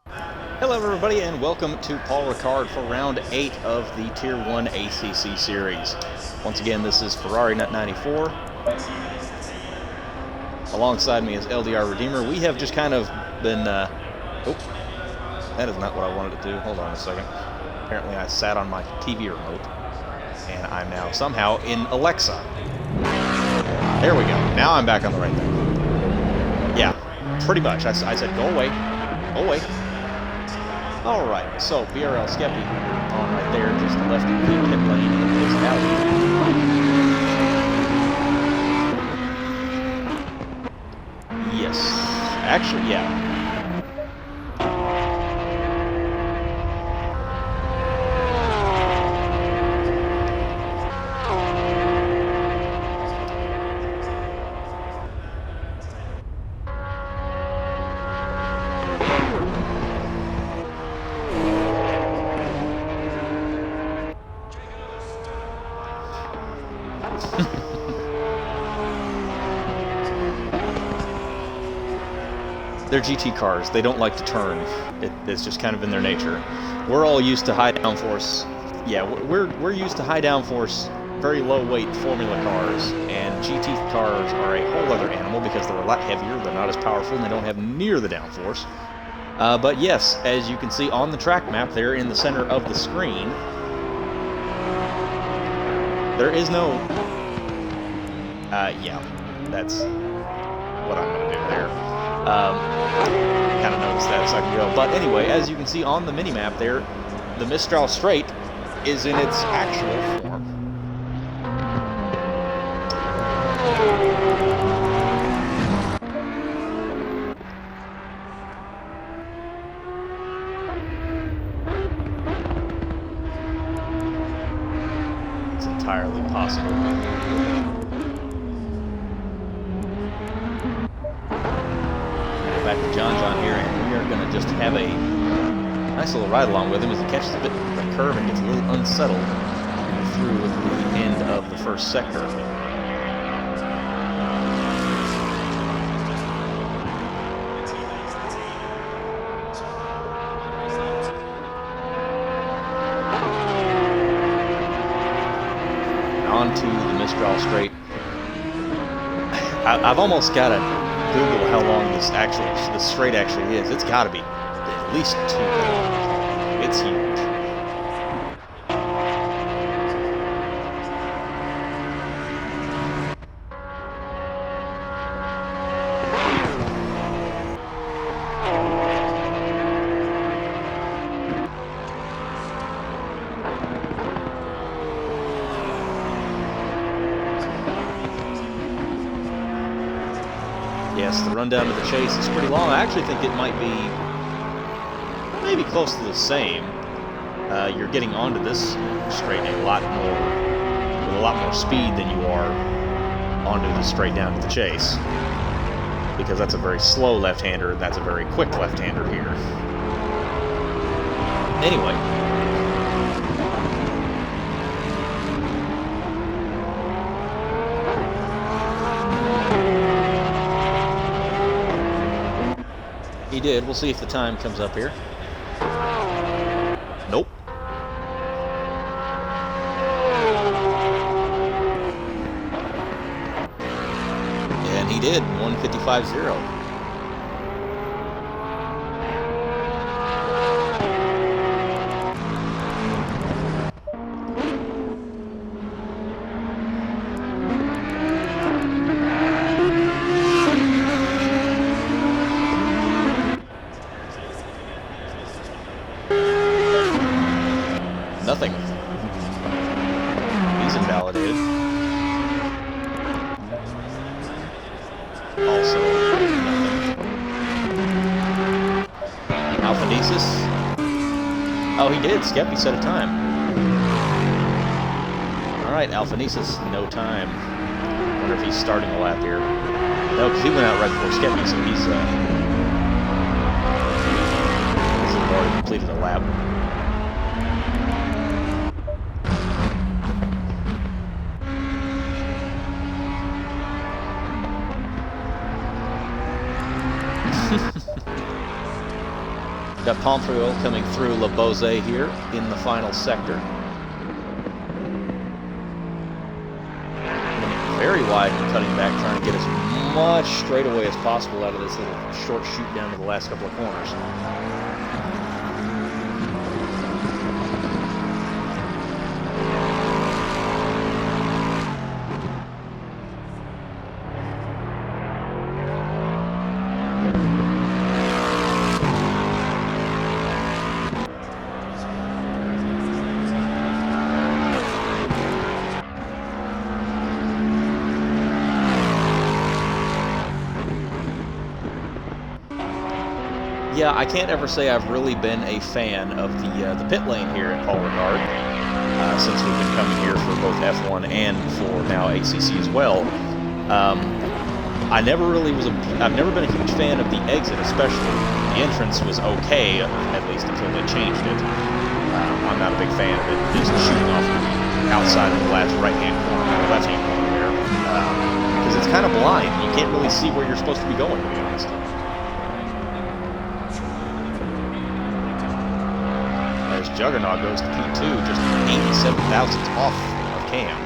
Hello everybody and welcome to Paul Ricard for round 8 of the Tier 1 ACC series. Once again, this is Ferrari Nut 94. Alongside me is LDR Redeemer. We have just kind of been, oh, that is not what I wanted to do. Hold on a second. Apparently I sat on my TV remote and I'm now somehow in Alexa. There we go. Now I'm back on the right thing. Yeah, pretty much. I said go away. Go away. Alright, so BRL Skeppy on right there, just left the pit lane in his alley. Yes. Actually, yeah. They're GT cars. They don't like to turn. It's just kind of in their nature. We're all used to high downforce. Yeah, we're used to high downforce, very low weight Formula cars, and GT cars are a whole other animal because they're a lot heavier. They're not as powerful, and they don't have near the downforce. But yes, as you can see on the track map there in the center of the screen, there is no. Yeah, that's what I'm going to do there. Kind of noticed that a second ago. But anyway, as you can see on the minimap there, the Mistral Straight is in its actual form. It's entirely possible. Back to John here, and we are going to just have a nice little ride along with him as he catches a bit of the curve and gets a little unsettled through the end of the first sector. On to the Mistral Straight. I've almost got to Google how long this straight actually is. It's got to be at least 2 kilometers. It's huge. Yes, the run down to the chase is pretty long. I actually think it might be maybe close to the same. You're getting onto this straight with a lot more speed than you are onto the straight down to the chase, because that's a very slow left-hander and that's a very quick left-hander here. Anyway. He did. We'll see if the time comes up here. Nope. And he did. 1:55.0. Nothing. He's invalidated. Also, nothing. Alphanesis. Oh, he did. Skeppy set a time. Alright, Alphanesis, no time. Wonder if he's starting a lap here. No, because he went out right before Skeppy, so he's already completed a lap. Got Pomfrey coming through Le Bozé here in the final sector. Very wide and cutting back, trying to get as much straightaway as possible out of this little short shoot down to the last couple of corners. Yeah, I can't ever say I've really been a fan of the pit lane here at Paul Ricard since we've been coming here for both F1 and for now ACC as well. I've never been a huge fan of the exit, especially. The entrance was okay, at least until they changed it. I'm not a big fan of it just shooting off the outside of the last right-hand corner, or left-hand corner there, because it's kind of blind. You can't really see where you're supposed to be going, to be honest. Juggernaut goes to P2, just 87 thousandths off of Cam.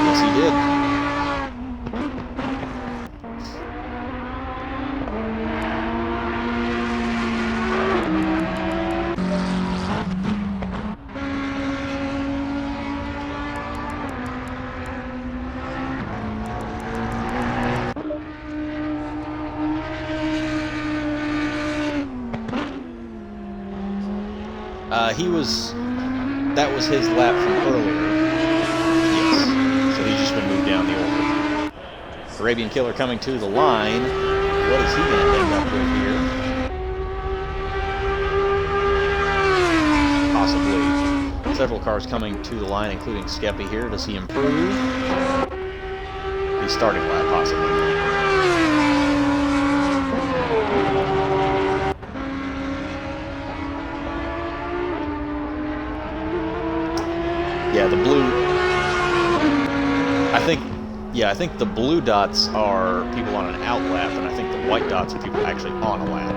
Yes, he did. That was his lap from earlier. Yes. So he's just been moved down the order. Arabian Killer coming to the line. What is he going to end up with here? Possibly. Several cars coming to the line, including Skeppy here. Does he improve? He's starting lap, possibly. Yeah, the blue. I think the blue dots are people on an out lap, and I think the white dots are people actually on a lap.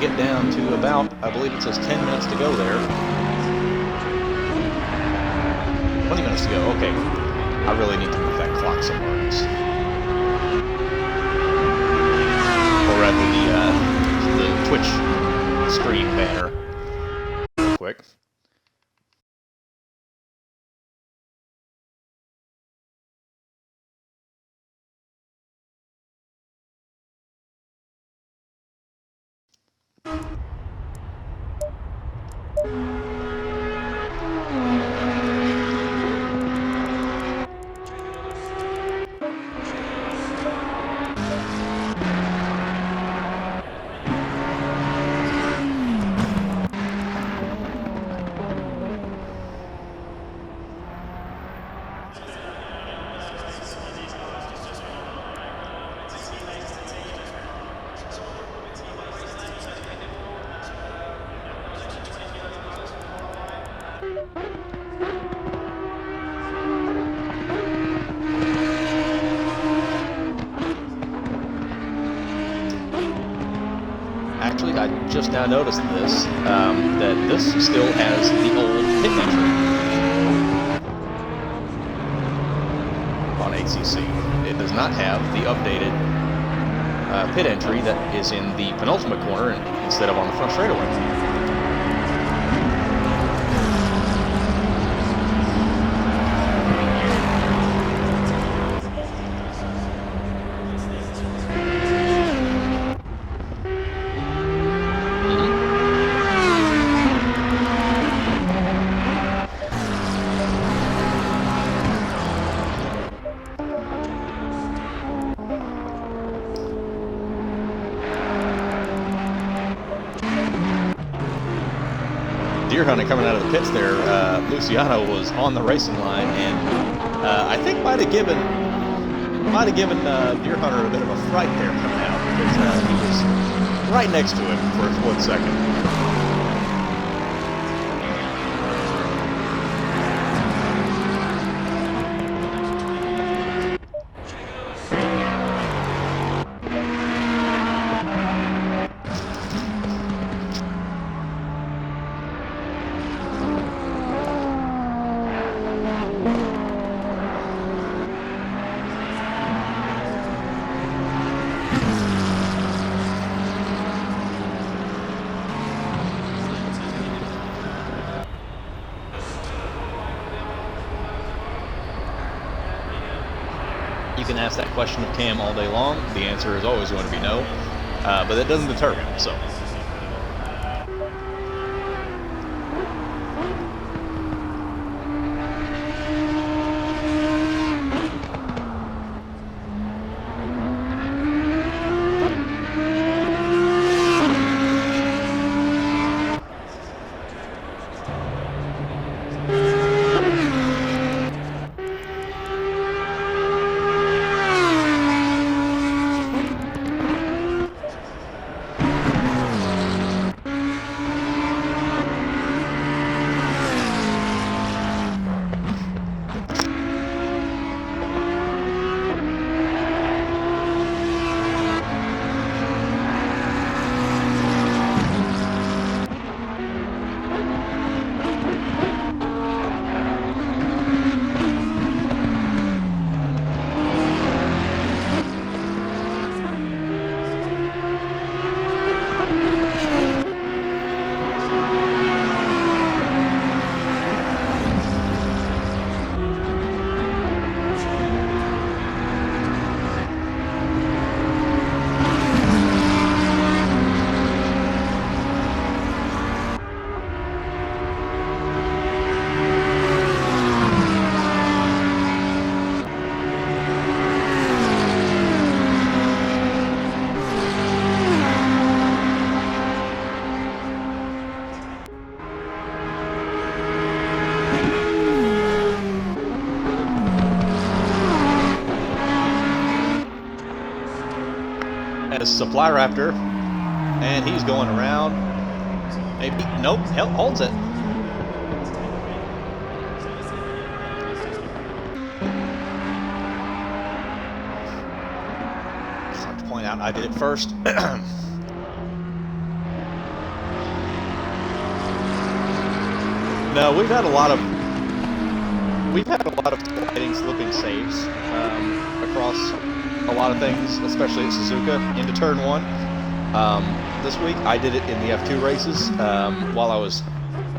Get down to about, I believe it says 10 minutes to go there. 20 minutes to go, okay. I really need to move that clock somewhere else. Or rather the Twitch stream banner real quick. Actually, I just now noticed this, that this still has the old pit entry on ACC. It does not have the updated pit entry that is in the penultimate corner instead of on the front straightaway. Deer hunting coming out of the pits there, Luciano was on the racing line, and I think might have given Deer Hunter a bit of a fright there coming out, because he was right next to him for a 1 second. You can ask that question of Cam all day long. The answer is always going to be no, but that doesn't deter him, so. As Supply Raptor, and he's going around. Maybe, nope, holds it. Just have to point out, I did it first. No, we've had a lot of sliding, slipping saves across a lot of things, especially at Suzuka into turn one. This week I did it in the F2 races. While I was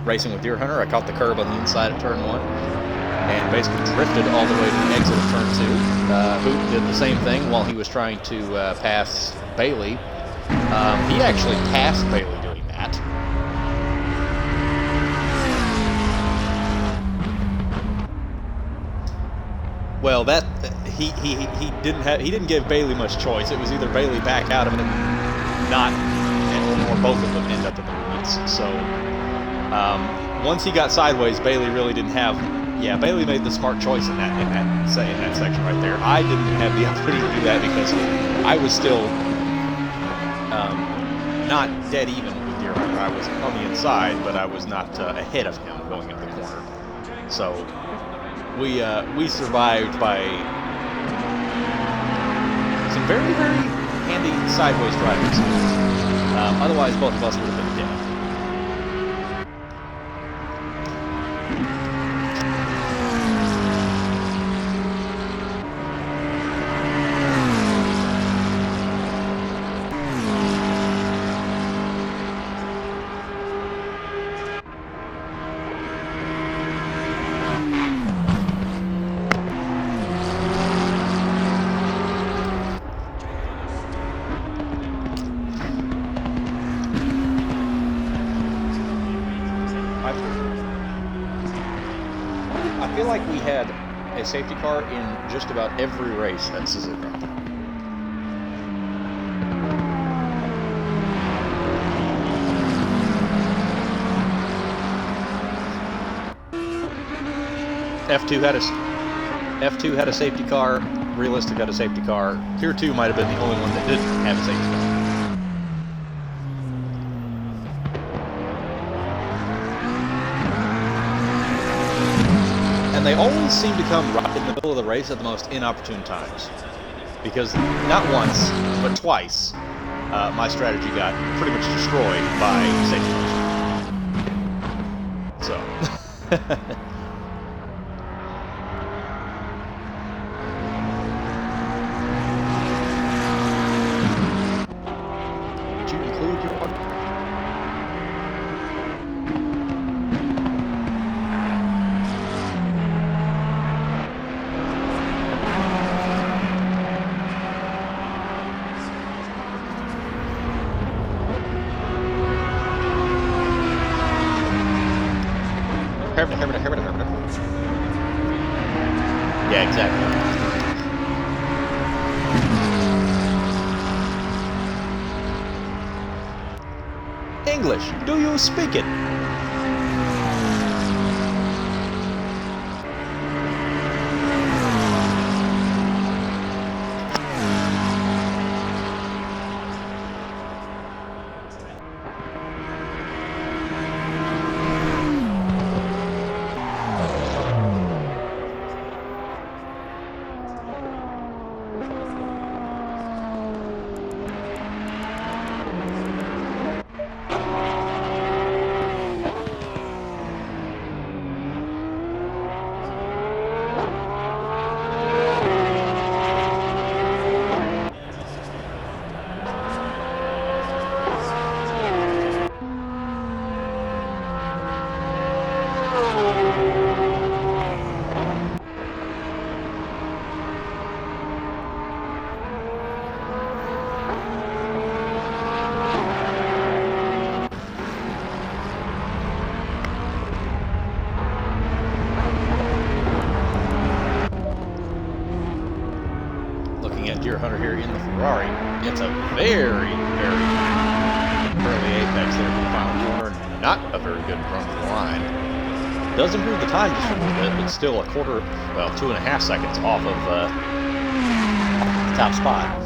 racing with Deer Hunter, I caught the curb on the inside of turn 1 and basically drifted all the way to the exit of turn 2. Hoot did the same thing while he was trying to pass Bailey. He actually passed Bailey doing that. Well, that he didn't give Bailey much choice. It was either Bailey back out of it, not, or both of them end up in the weeds. So once he got sideways, Bailey really didn't have. Yeah, Bailey made the smart choice in that section right there. I didn't have the opportunity to do that because I was still not dead even with Deer Hunter. I was on the inside, but I was not ahead of him going into the corner. So we survived by some very, very handy sideways driving skills. Otherwise, both of us would have been dead. I feel like we had a safety car in just about every race at Suzuka. F2 had a safety car. Realistic had a safety car. Tier 2 might have been the only one that didn't have a safety car. And they always seem to come right in the middle of the race at the most inopportune times. Because not once, but twice, my strategy got pretty much destroyed by safety cars. So. Did you include your one? Yeah, exactly. English, do you speak it? Deer Hunter here in the Ferrari. It's a very, very early apex there for the final corner. Not a very good run to the line. Does improve the time just a little bit, but still a quarter, well, 2.5 seconds off of the top spot.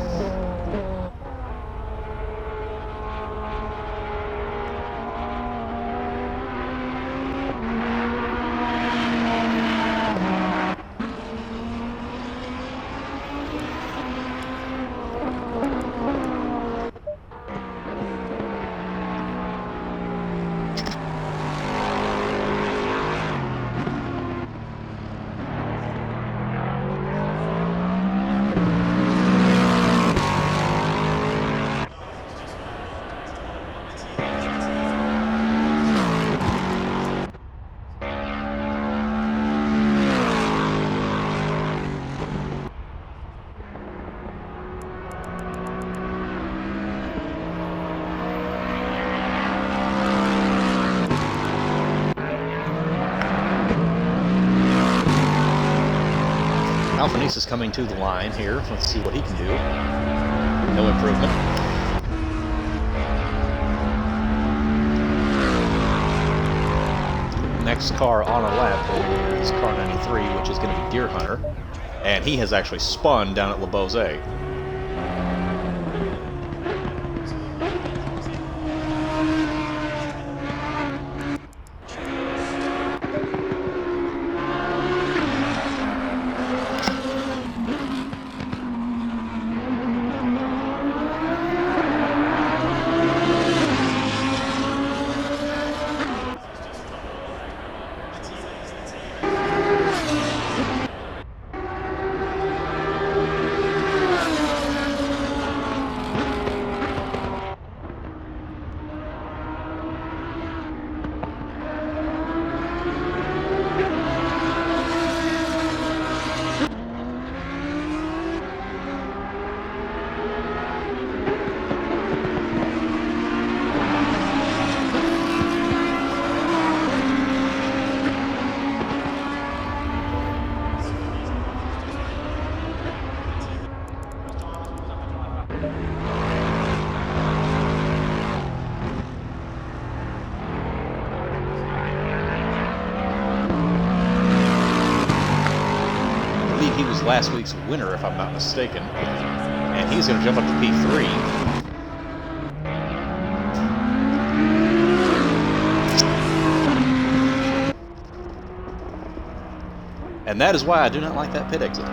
Alphanese is coming to the line here. Let's see what he can do. No improvement. Next car on our lap is car 93, which is going to be Deer Hunter. And he has actually spun down at Le Bourget. He was last week's winner, if I'm not mistaken. And he's going to jump up to P3. And that is why I do not like that pit exit.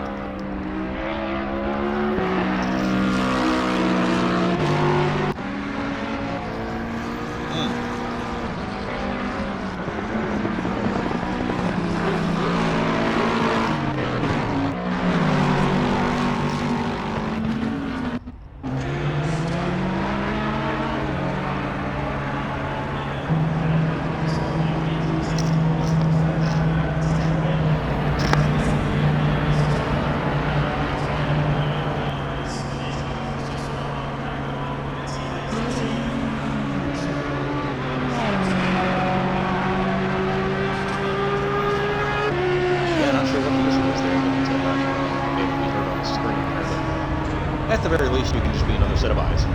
At the very least, you can just be another set of eyes.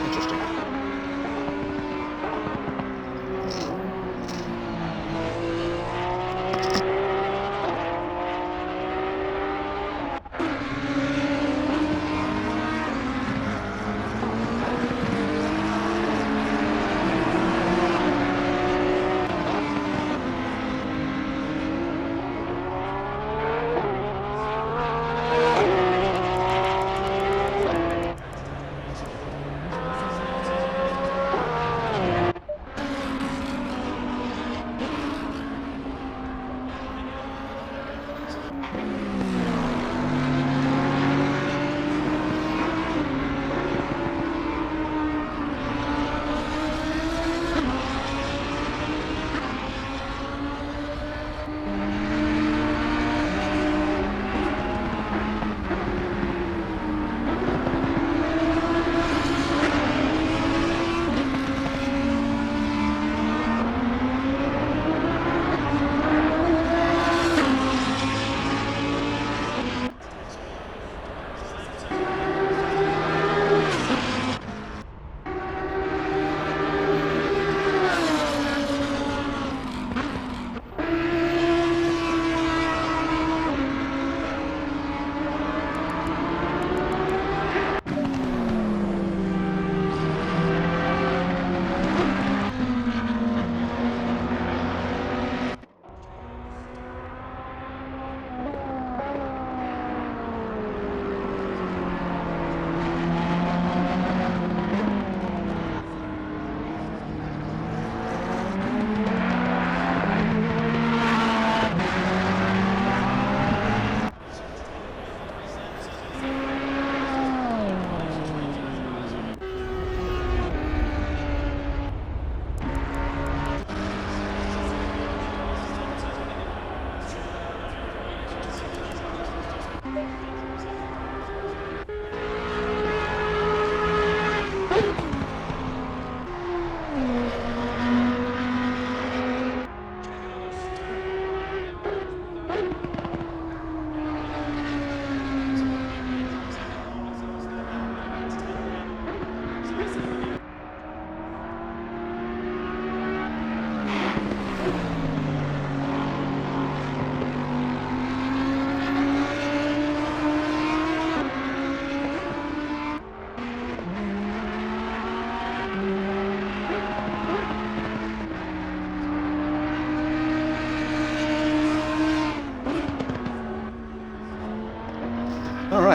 Interesting.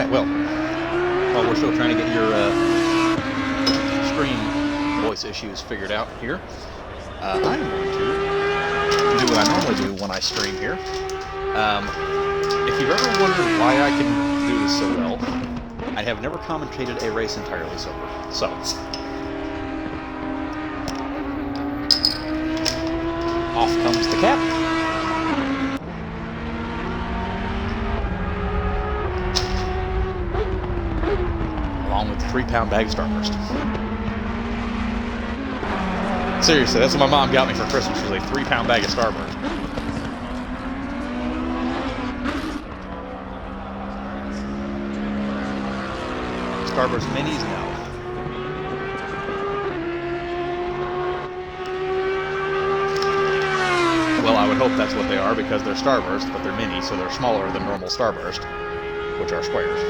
right, well, while we're still trying to get your stream voice issues figured out here, I'm going to do what I normally do when I stream here. If you've ever wondered why I can do this so well, I have never commentated a race entirely sober. So, off comes the cap. Along with the 3-pound bag of Starburst. Seriously, that's what my mom got me for Christmas, was a 3-pound bag of Starburst. Starburst minis now. Well, I would hope that's what they are, because they're Starburst, but they're mini, so they're smaller than normal Starburst, which are squares.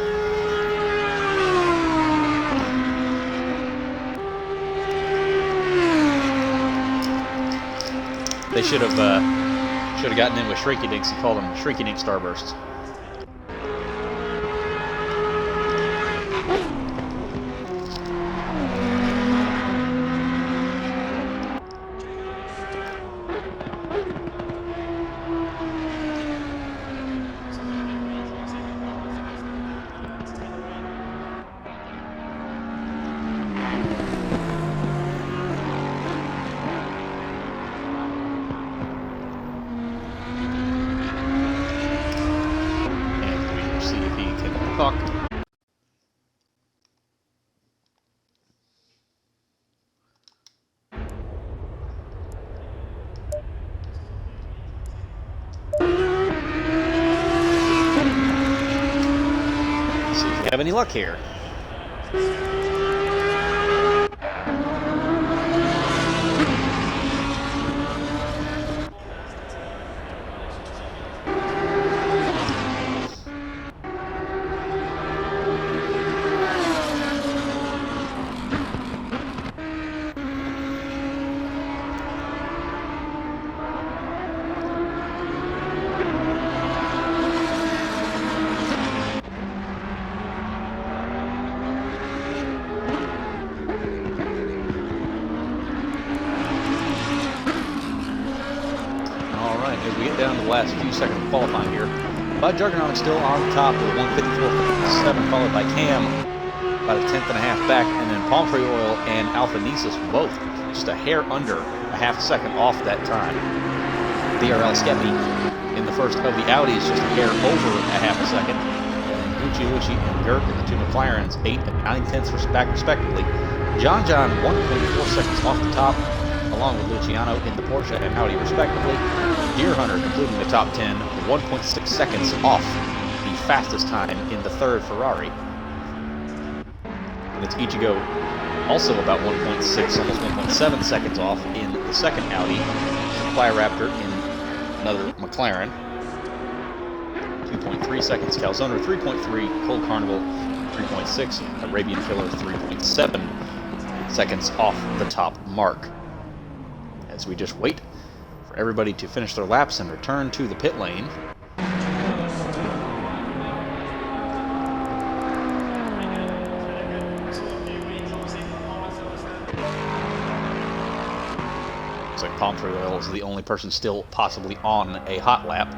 They should have gotten in with Shrinky Dinks and called them Shrinky Dink Starbursts. Have any luck here? As we get down to the last few seconds of qualifying here, Bud Juggernaut still on top with 154.7, followed by Cam about a 10th and a half back, and then Palm Tree Oil and Alpha Nesis both just a hair under a half second off that time. BRL Skeppy in the first of the Audis just a hair over a half a second, and Lucci and Gert in the two McLarens 8 and 9 tenths back respectively. John 1.4 seconds off the top, along with Luciano in the Porsche and Audi respectively. Deer Hunter concluding the top 10, 1.6 seconds off the fastest time in the third Ferrari. And it's Ichigo also about 1.6, almost 1.7 seconds off in the second Audi. Fly Raptor in another McLaren. 2.3 seconds. Calzone 3.3, Cold Carnival 3.6, Arabian Filler 3.7 seconds off the top mark. As we just wait for everybody to finish their laps and return to the pit lane. Looks like Palm Tree Oil is the only person still possibly on a hot lap.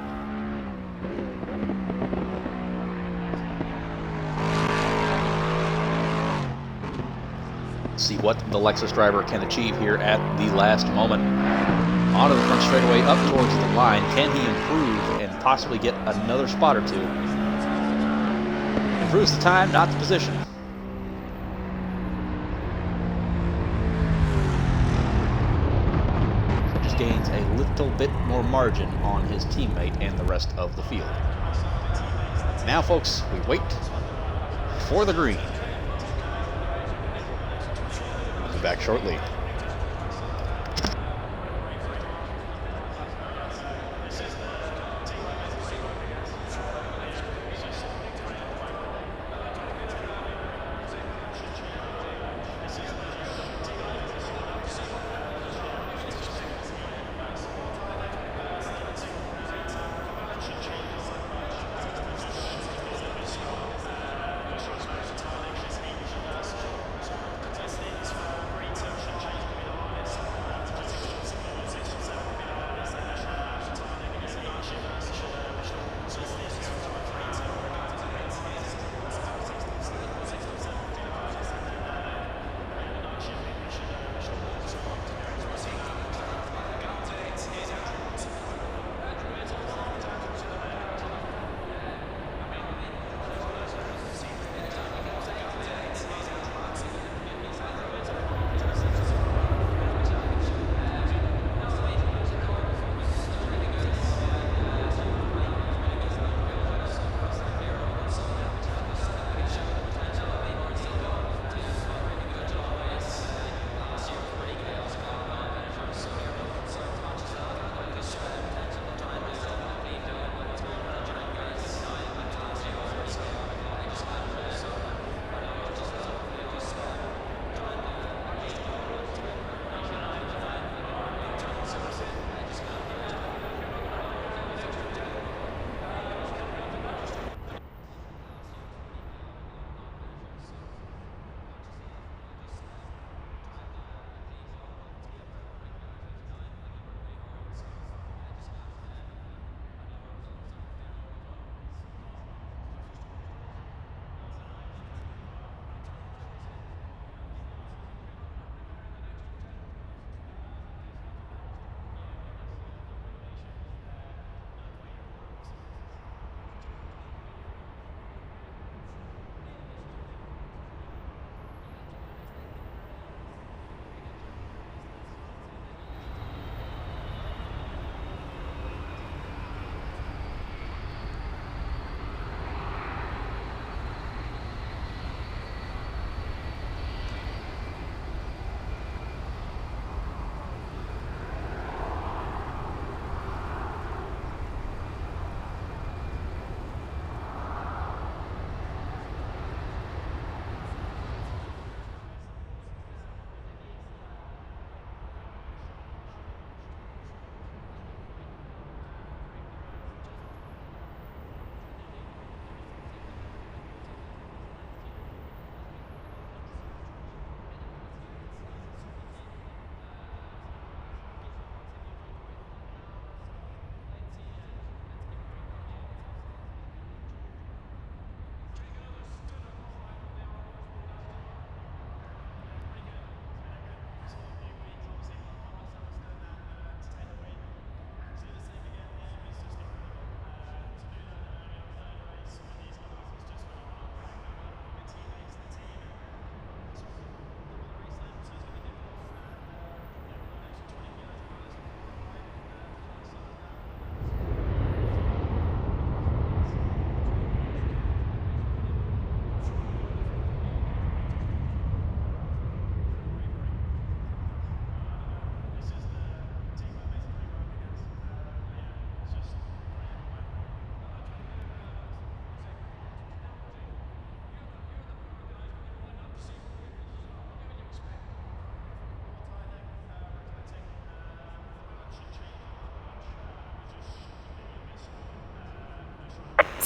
See what the Lexus driver can achieve here at the last moment. Onto the front straightaway, up towards the line. Can he improve and possibly get another spot or two? Improves the time, not the position. Just gains a little bit more margin on his teammate and the rest of the field. Now, folks, we wait for the green. We'll be back shortly.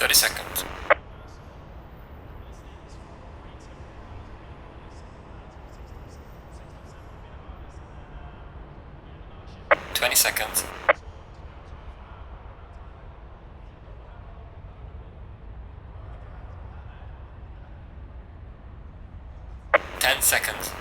30 seconds. 20 seconds. 10 seconds.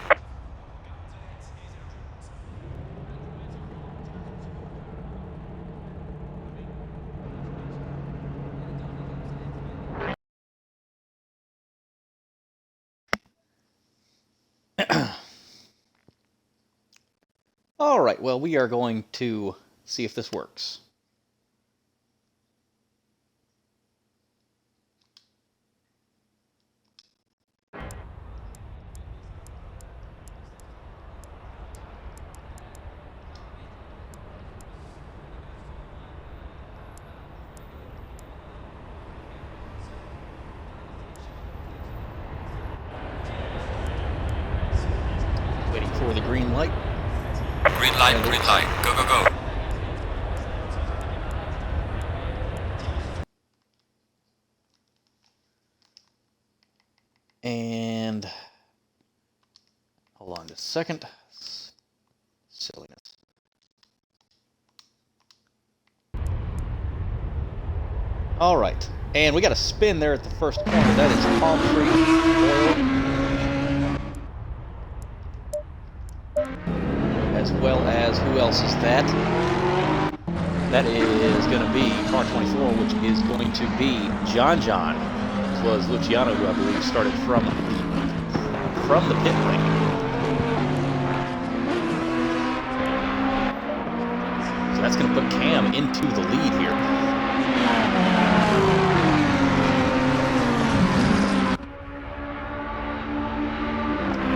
All right, well, we are going to see if this works. Waiting for the green light. Green light, green light. Go, go, go. And hold on just a second. Silliness. All right, and we got a spin there at the first corner. That is palm tree oil, as well as who else is that? That is going to be car 24, which is going to be John. As well as Luciano, who I believe started from the pit lane. So that's going to put Cam into the lead here.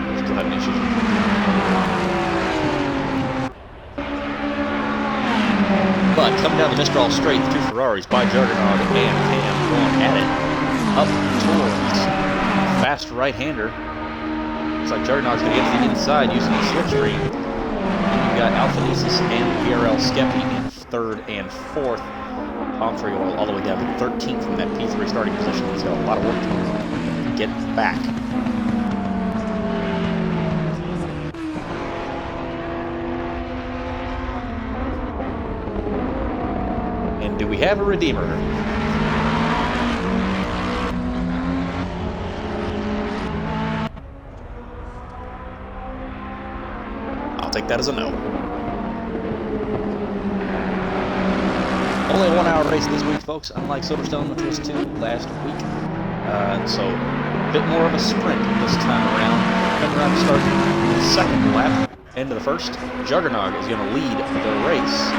We're still having issues. But coming down the Mistral straight, the two Ferraris by Juggernaut and Cam going at it. Up towards fast right-hander. Looks like Juggernaut's going to get to the inside using the slipstream. And you've got Alphanesis and BRL Skeppy in third and fourth. Palm tree oil all the way down to 13th from that P3 starting position. He's got a lot of work to get back. And do we have a Redeemer? I'll take that as a no. Only a 1 hour race this week, folks, unlike Silverstone, which was 2 last week. So a bit more of a sprint this time around. Coming around to start the second lap, end of the first. Juggernaut is going to lead the race.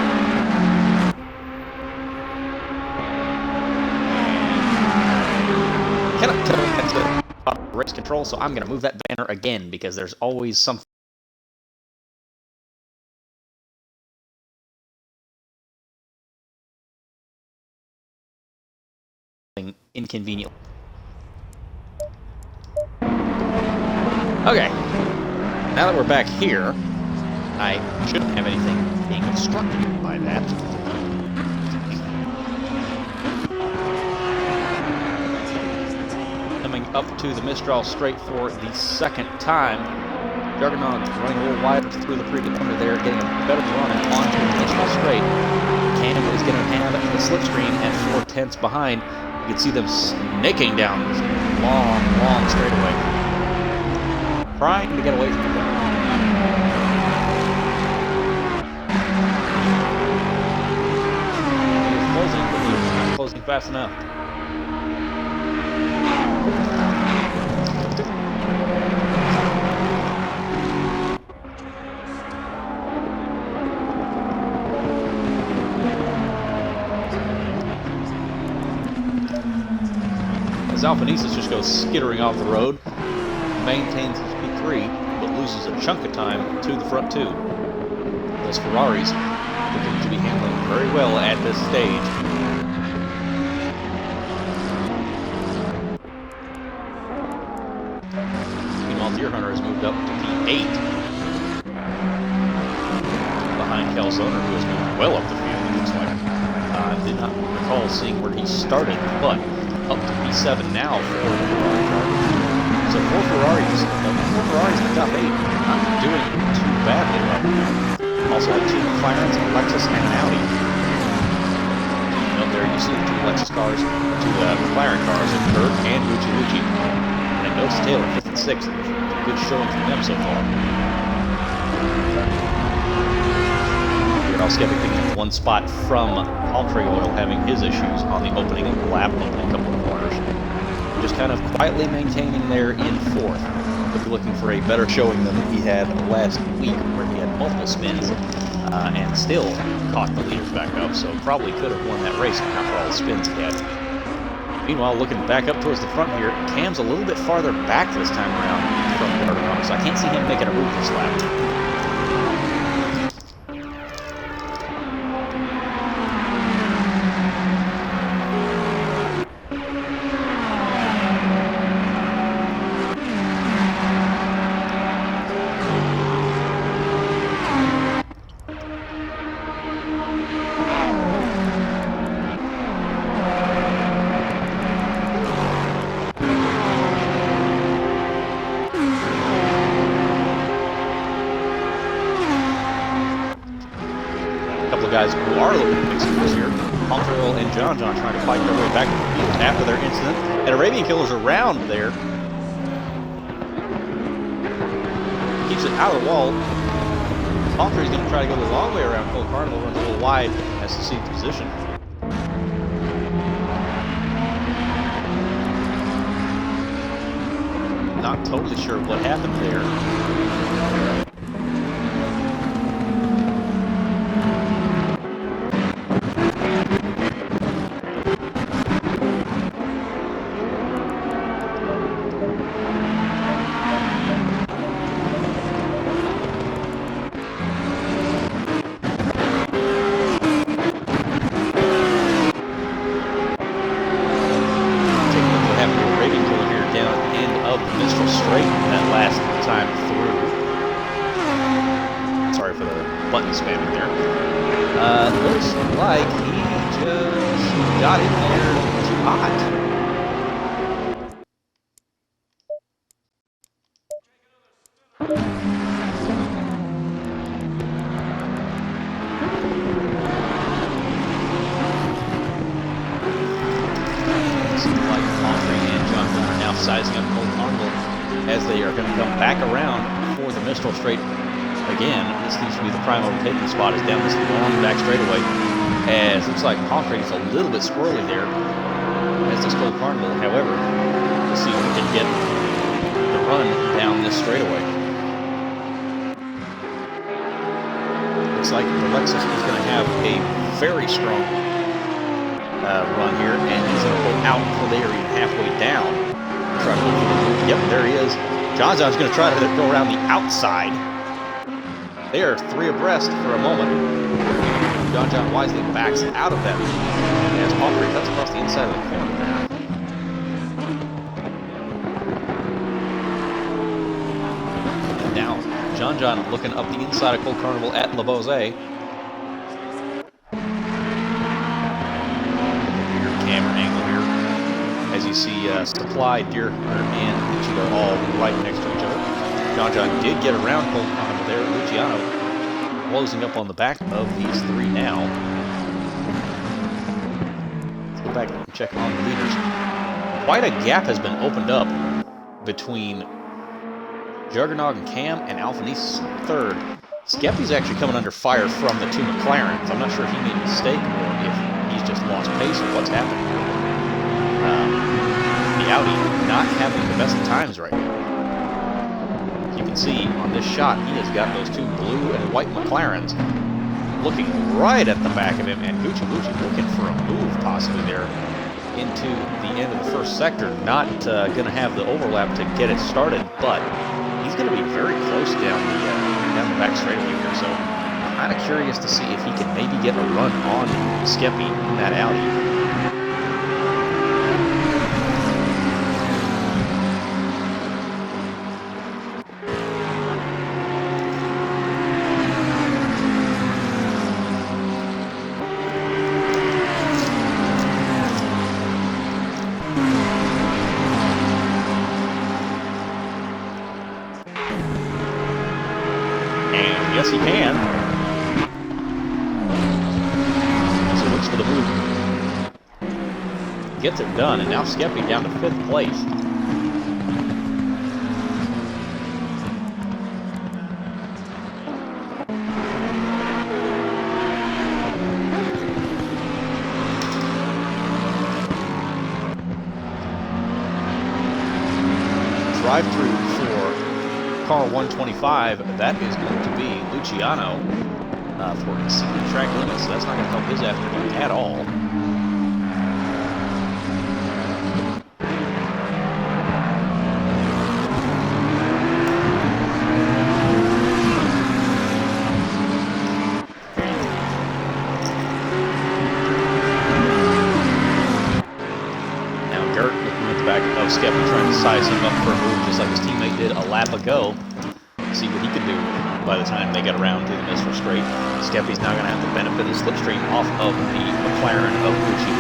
Cannot tell that's the race control, so I'm going to move that banner again because there's always something inconvenient. Okay, now that we're back here, I shouldn't have anything being obstructed by that. Coming up to the Mistral straight for the second time. Juggernaut running a little wider through the previous corner there, getting a better run onto the Mistral straight. Cam is going to have the slipstream at 4/10 behind. You can see them snaking down this long straightaway, trying to get away from the gun. He's closing, but he's not closing fast enough. Alphanesis just goes skittering off the road, maintains his P3, but loses a chunk of time to the front two. Those Ferraris looking to be handling very well at this stage. Meanwhile, Deer Hunter has moved up to P8 behind Calzona, who has moved well up the field, it looks like. I did not recall seeing where he started, but up to P7 now for the Ferrari driver. So four Ferraris in the top 8, not doing too badly right now. Also had 2 McLarens, a Lexus, and an Audi. Up there you see the 2 Lexus cars, 2 McLaren cars, and Kurt and Gucci. And then notice Taylor, 5th and 6th. Good showing from them so far. Skeppy picking up 1 spot from Palm-Tree Oil, having his issues on the opening lap, opening couple of corners. Just kind of quietly maintaining there in 4th. But looking for a better showing than he had last week, where he had multiple spins and still caught the leaders back up. So probably could have won that race if not for all the spins he had. Meanwhile, looking back up towards the front here, Cam's a little bit farther back this time around from Gardner, so I can't see him making a ruthless lap. Guys who are looking to fix scores here. Palm-Tree and John trying to fight their way back to the field after their incident. And Arabian Killer's around there. Keeps it out of the wall. Palm-Tree's going to try to go the long way around Cole Carnival, runs a little wide, has to see the position. Not totally sure what happened there. Sizing up Cole Carnival as they are going to come back around for the Mistral Straight again. This seems to be the prime overtaking spot, is down this long back straightaway. As looks like Palm-Tree is a little bit squirrely there, as does Cole Carnival. However, we'll see if we can get the run down this straightaway. Looks like the Lexus is going to have a very strong run here, and he's going to pull out before they are even halfway down. Try to look for the move. Yep, there he is. John's going to try to go around the outside. They are 3 abreast for a moment. John wisely backs out of that as Palm-Tree cuts across the inside of the corner now. And now, John looking up the inside of Cole Carnival at LeBose. Camera angle here. As you see, Supply, Deer Hunter, and Ichigo all right next to each other. John did get around Cole Carnival there. Luciano closing up on the back of these 3 now. Let's go back and check on the leaders. Quite a gap has been opened up between Juggernog and Cam and Alphanese 3rd. Skeppy's actually coming under fire from the 2 McLarens. I'm not sure if he made a mistake or if he's just lost pace or what's happened here. The Audi not having the best of times right now. As you can see on this shot, he has got those 2 blue and white McLarens looking right at the back of him, and Gucci looking for a move possibly there into the end of the first sector. Not going to have the overlap to get it started, but he's going to be very close down the back straightaway here. So I'm kind of curious to see if he can maybe get a run on Skeppy in that Audi. And yes, he can. So he looks for the move. Gets it done, and now Skeppy down to 5th place. Drive-through for car 125, that is going to be Luciano for exceeding track limits. So that's not going to help his afternoon at all. Skeppy trying to size him up for a move just like his teammate did a lap ago. See what he can do by the time they get around to the Mr. Straight. Skeppy's now going to have to benefit his slipstream off of the McLaren of Lucci.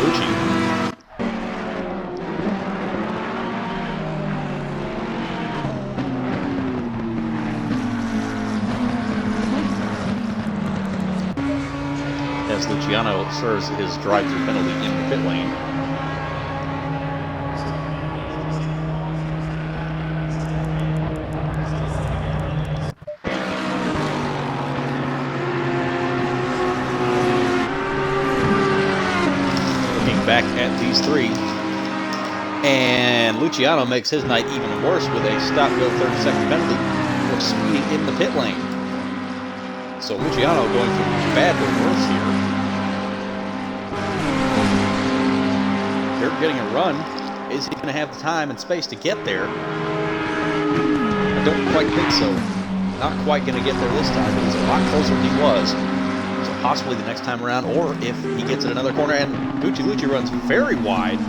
As Luciano serves his drive-through penalty in the pit lane. Back at these three, and Luciano makes his night even worse with a stop-go 30-second penalty for speeding in the pit lane. So Luciano going from bad to worse here. They're getting a run. Is he going to have the time and space to get there? I don't quite think so. Not quite going to get there this time, but he's a lot closer than he was. Possibly the next time around, or if he gets in another corner, and Lucci runs very wide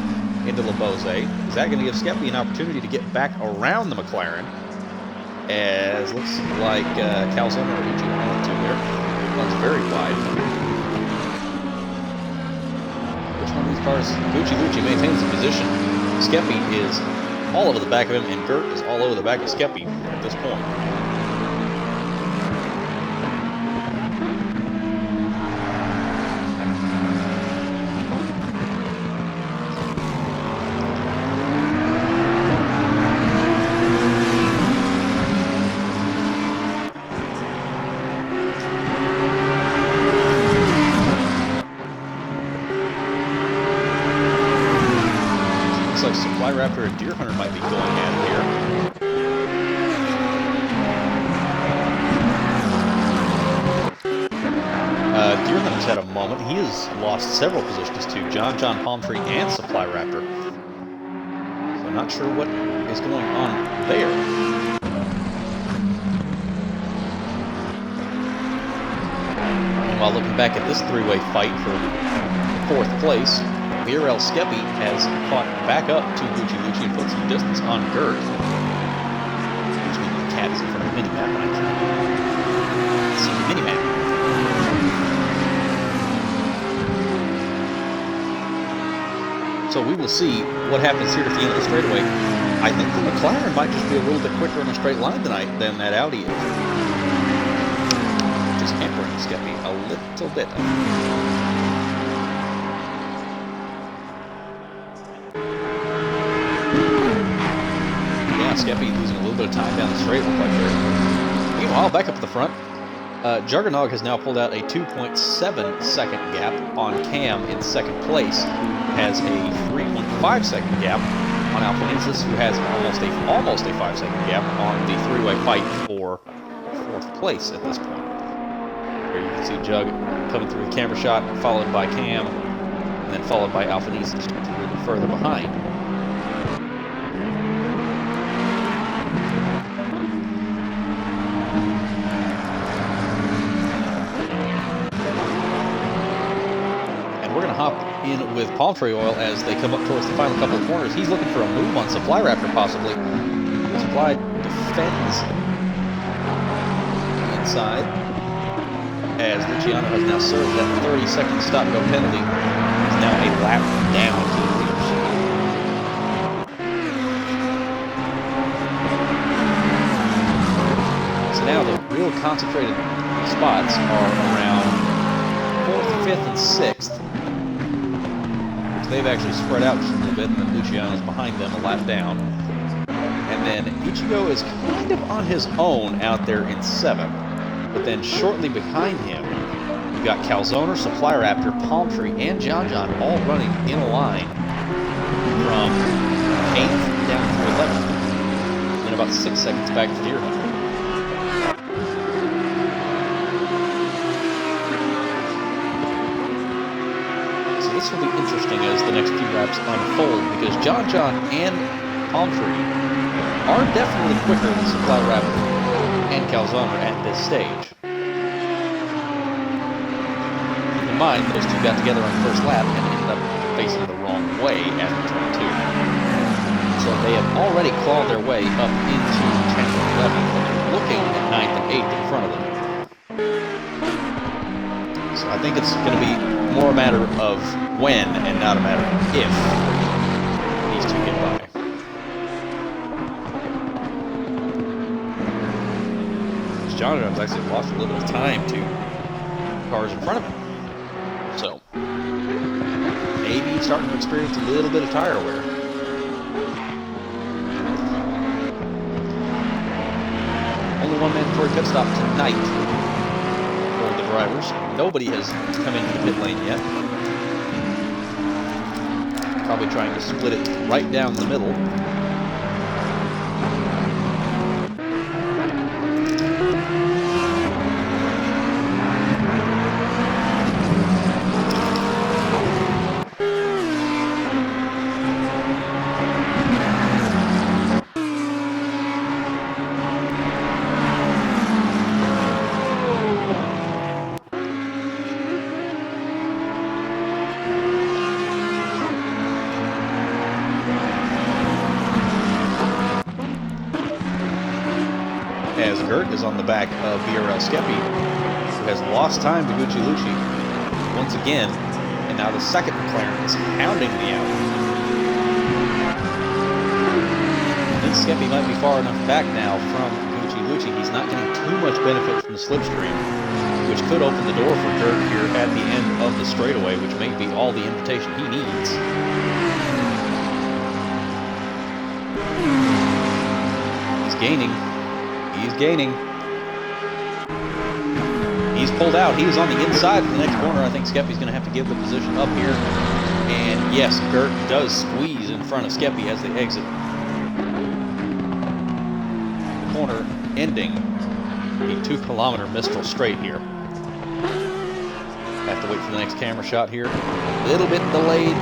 into Labose. Is that going to give Skeppy an opportunity to get back around the McLaren? As looks like Calzone or Lucci, one of the two there, runs very wide. Which one of these cars? Lucci maintains the position. Skeppy is all over the back of him, and Gert is all over the back of Skeppy at this point. Raptor and Deer Hunter might be going at it here. Deer Hunter's had a moment. He has lost several positions to John Palmtree and Supply Raptor. So I'm not sure what is going on there. Meanwhile, looking back at this three-way fight for 4th place, BRL Skeppy has caught back up to Lucci and put some distance on Gert. Which means the cat is in front of the minimap, and I can't see the minimap. So we will see what happens here at the end of the straightaway. I think the McLaren might just be a little bit quicker in a straight line tonight than that Audi is. Just hampering Skeppy a little bit. Skeppy losing a little bit of time down the straight, look like there. Meanwhile, back up at the front, Juggernog has now pulled out a 2.7 second gap on Cam in 2nd place, who has a 3.5 second gap on Alphanesis, who has almost a 5 second gap on the three-way fight for 4th place at this point. Here you can see Jug coming through the camera shot, followed by Cam, and then followed by Alphanesis a little further behind. Hop in with Palmtree Oil as they come up towards the final couple of corners. He's looking for a move on Supply Raptor, possibly. Supply defends inside as Luciano has now served that 30-second stop-go penalty. He's now a lap down to the leadership. So now the real concentrated spots are around 4th, 5th, and 6th, which they've actually spread out just a little bit, and then Luciano's behind them a lap down. And then Ichigo is kind of on his own out there in 7th, but then shortly behind him, you've got Calzoner, Supply Raptor, Palm Tree, and John John all running in a line from 8th down to 11th, and about 6 seconds back for Deer Hunter. So this will be interesting as the next few laps unfold, because John John and Palm Tree are definitely quicker than Supply Raptor and Calzoner at this stage. Keep in mind, those two got together on the first lap and ended up facing the wrong way after turn 2. So they have already clawed their way up into 10th and 11th, and they're looking at 9th and 8th in front of them. So I think it's going to be more a matter of when and not a matter of if these two get by. John John's actually lost a little bit of time to cars in front of him. So, maybe starting to experience a little bit of tire wear. Only one mandatory pit stop tonight for the drivers. Nobody has come into the pit lane yet. Probably trying to split it right down the middle. As Gert is on the back of BRL Skeppy, who has lost time to Gucci Lucci once again, and now the second McLaren is hounding the Audi. I think Skeppy might be far enough back now from Gucci Lucci. He's not getting too much benefit from the slipstream, which could open the door for Gert here at the end of the straightaway, which may be all the invitation he needs. He's gaining. He's gaining. He's pulled out. He is on the inside of the next corner. I think Skeppy's going to have to give the position up here. And yes, Gert does squeeze in front of Skeppy as they exit the corner, ending the 2-kilometer Mistral straight here. Have to wait for the next camera shot here. A little bit delayed.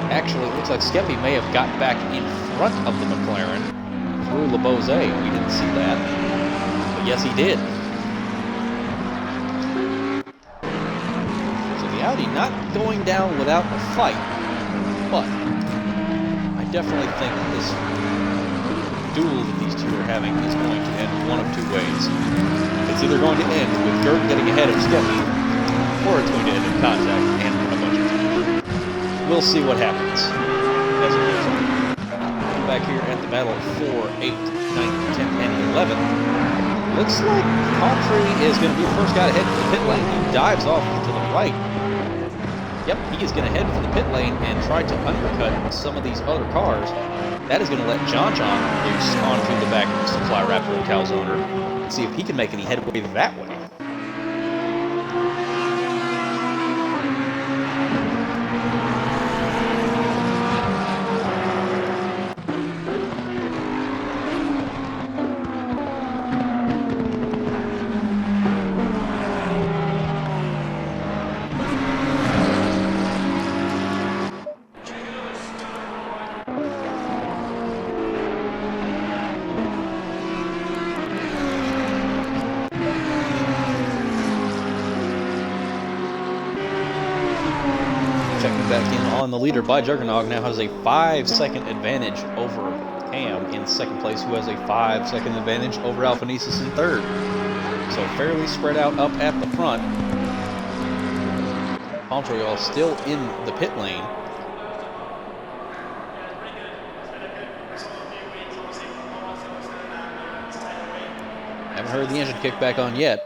Actually, it looks like Skeppy may have got back in front of the McLaren through LeBose. We didn't see that. But yes, he did. So the Audi not going down without a fight. But I definitely think this duel that these two are having is going to end one of two ways. It's either going to end with Gert getting ahead of Skeppy, or it's going to end in contact and a bunch of time. We'll see what happens as it goes on. Back here at the battle for 8th, 9th, 10th, and 11th. Looks like Palm Tree is going to be the first guy to head for the pit lane. He dives off to the right. Yep, he is going to head for the pit lane and try to undercut some of these other cars. That is going to let John John loose onto the back of the Supply Raptor and Calzoner and see if he can make any headway that way. Checking back in on the leader by Juggernog, now has a 5-second advantage over Ham in second place, who has a 5-second advantage over Alphanesis in third. So fairly spread out up at the front. Montreal still in the pit lane. Haven't heard the engine kick back on yet.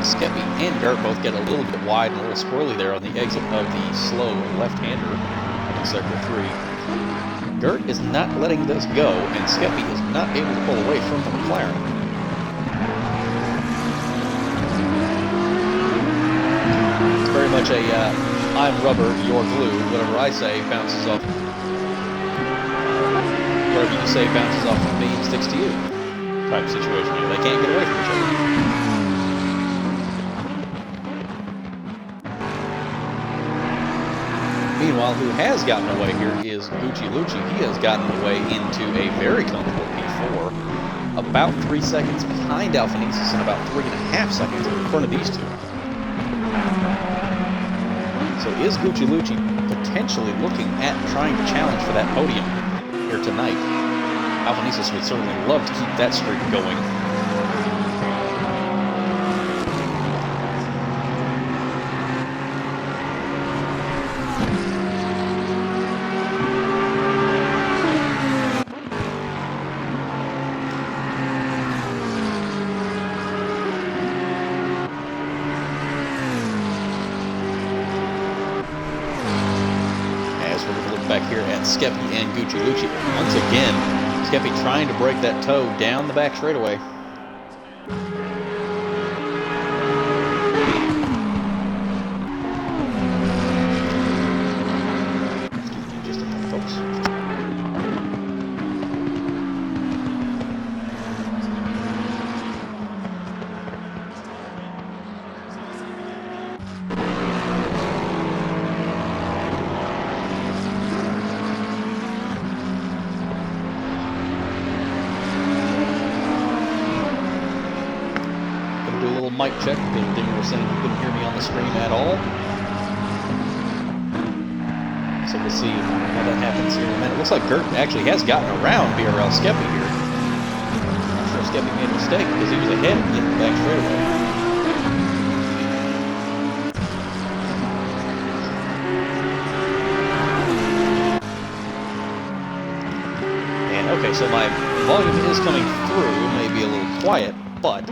Skeppy and Gert both get a little bit wide and a little squirrely there on the exit of the slow left-hander in sector 3. Gert is not letting this go, and Skeppy is not able to pull away from the McLaren. It's very much a I'm rubber, you're glue, whatever I say bounces off, whatever you say bounces off of me and sticks to you type situation. They can't get away from each other. Meanwhile, who has gotten away here is Gucci Lucci. He has gotten away into a very comfortable P4, about 3 seconds behind Alphanesis and about 3.5 seconds in front of these two. So is Gucci Lucci potentially looking at trying to challenge for that podium here tonight? Alphanesis would certainly love to keep that streak going. Back here at Skeppy and Gucci Lucci. Once again, Skeppy trying to break that toe down the back straightaway. Excuse me just a minute, folks. Mic check, because Dinger was saying he couldn't hear me on the screen at all. So we'll see how that happens here in a minute. Looks like Gert actually has gotten around BRL Skeppy here. I'm sure Skeppy made a mistake because he was ahead in the back straightaway. And okay, so my volume is coming through, maybe a little quiet, but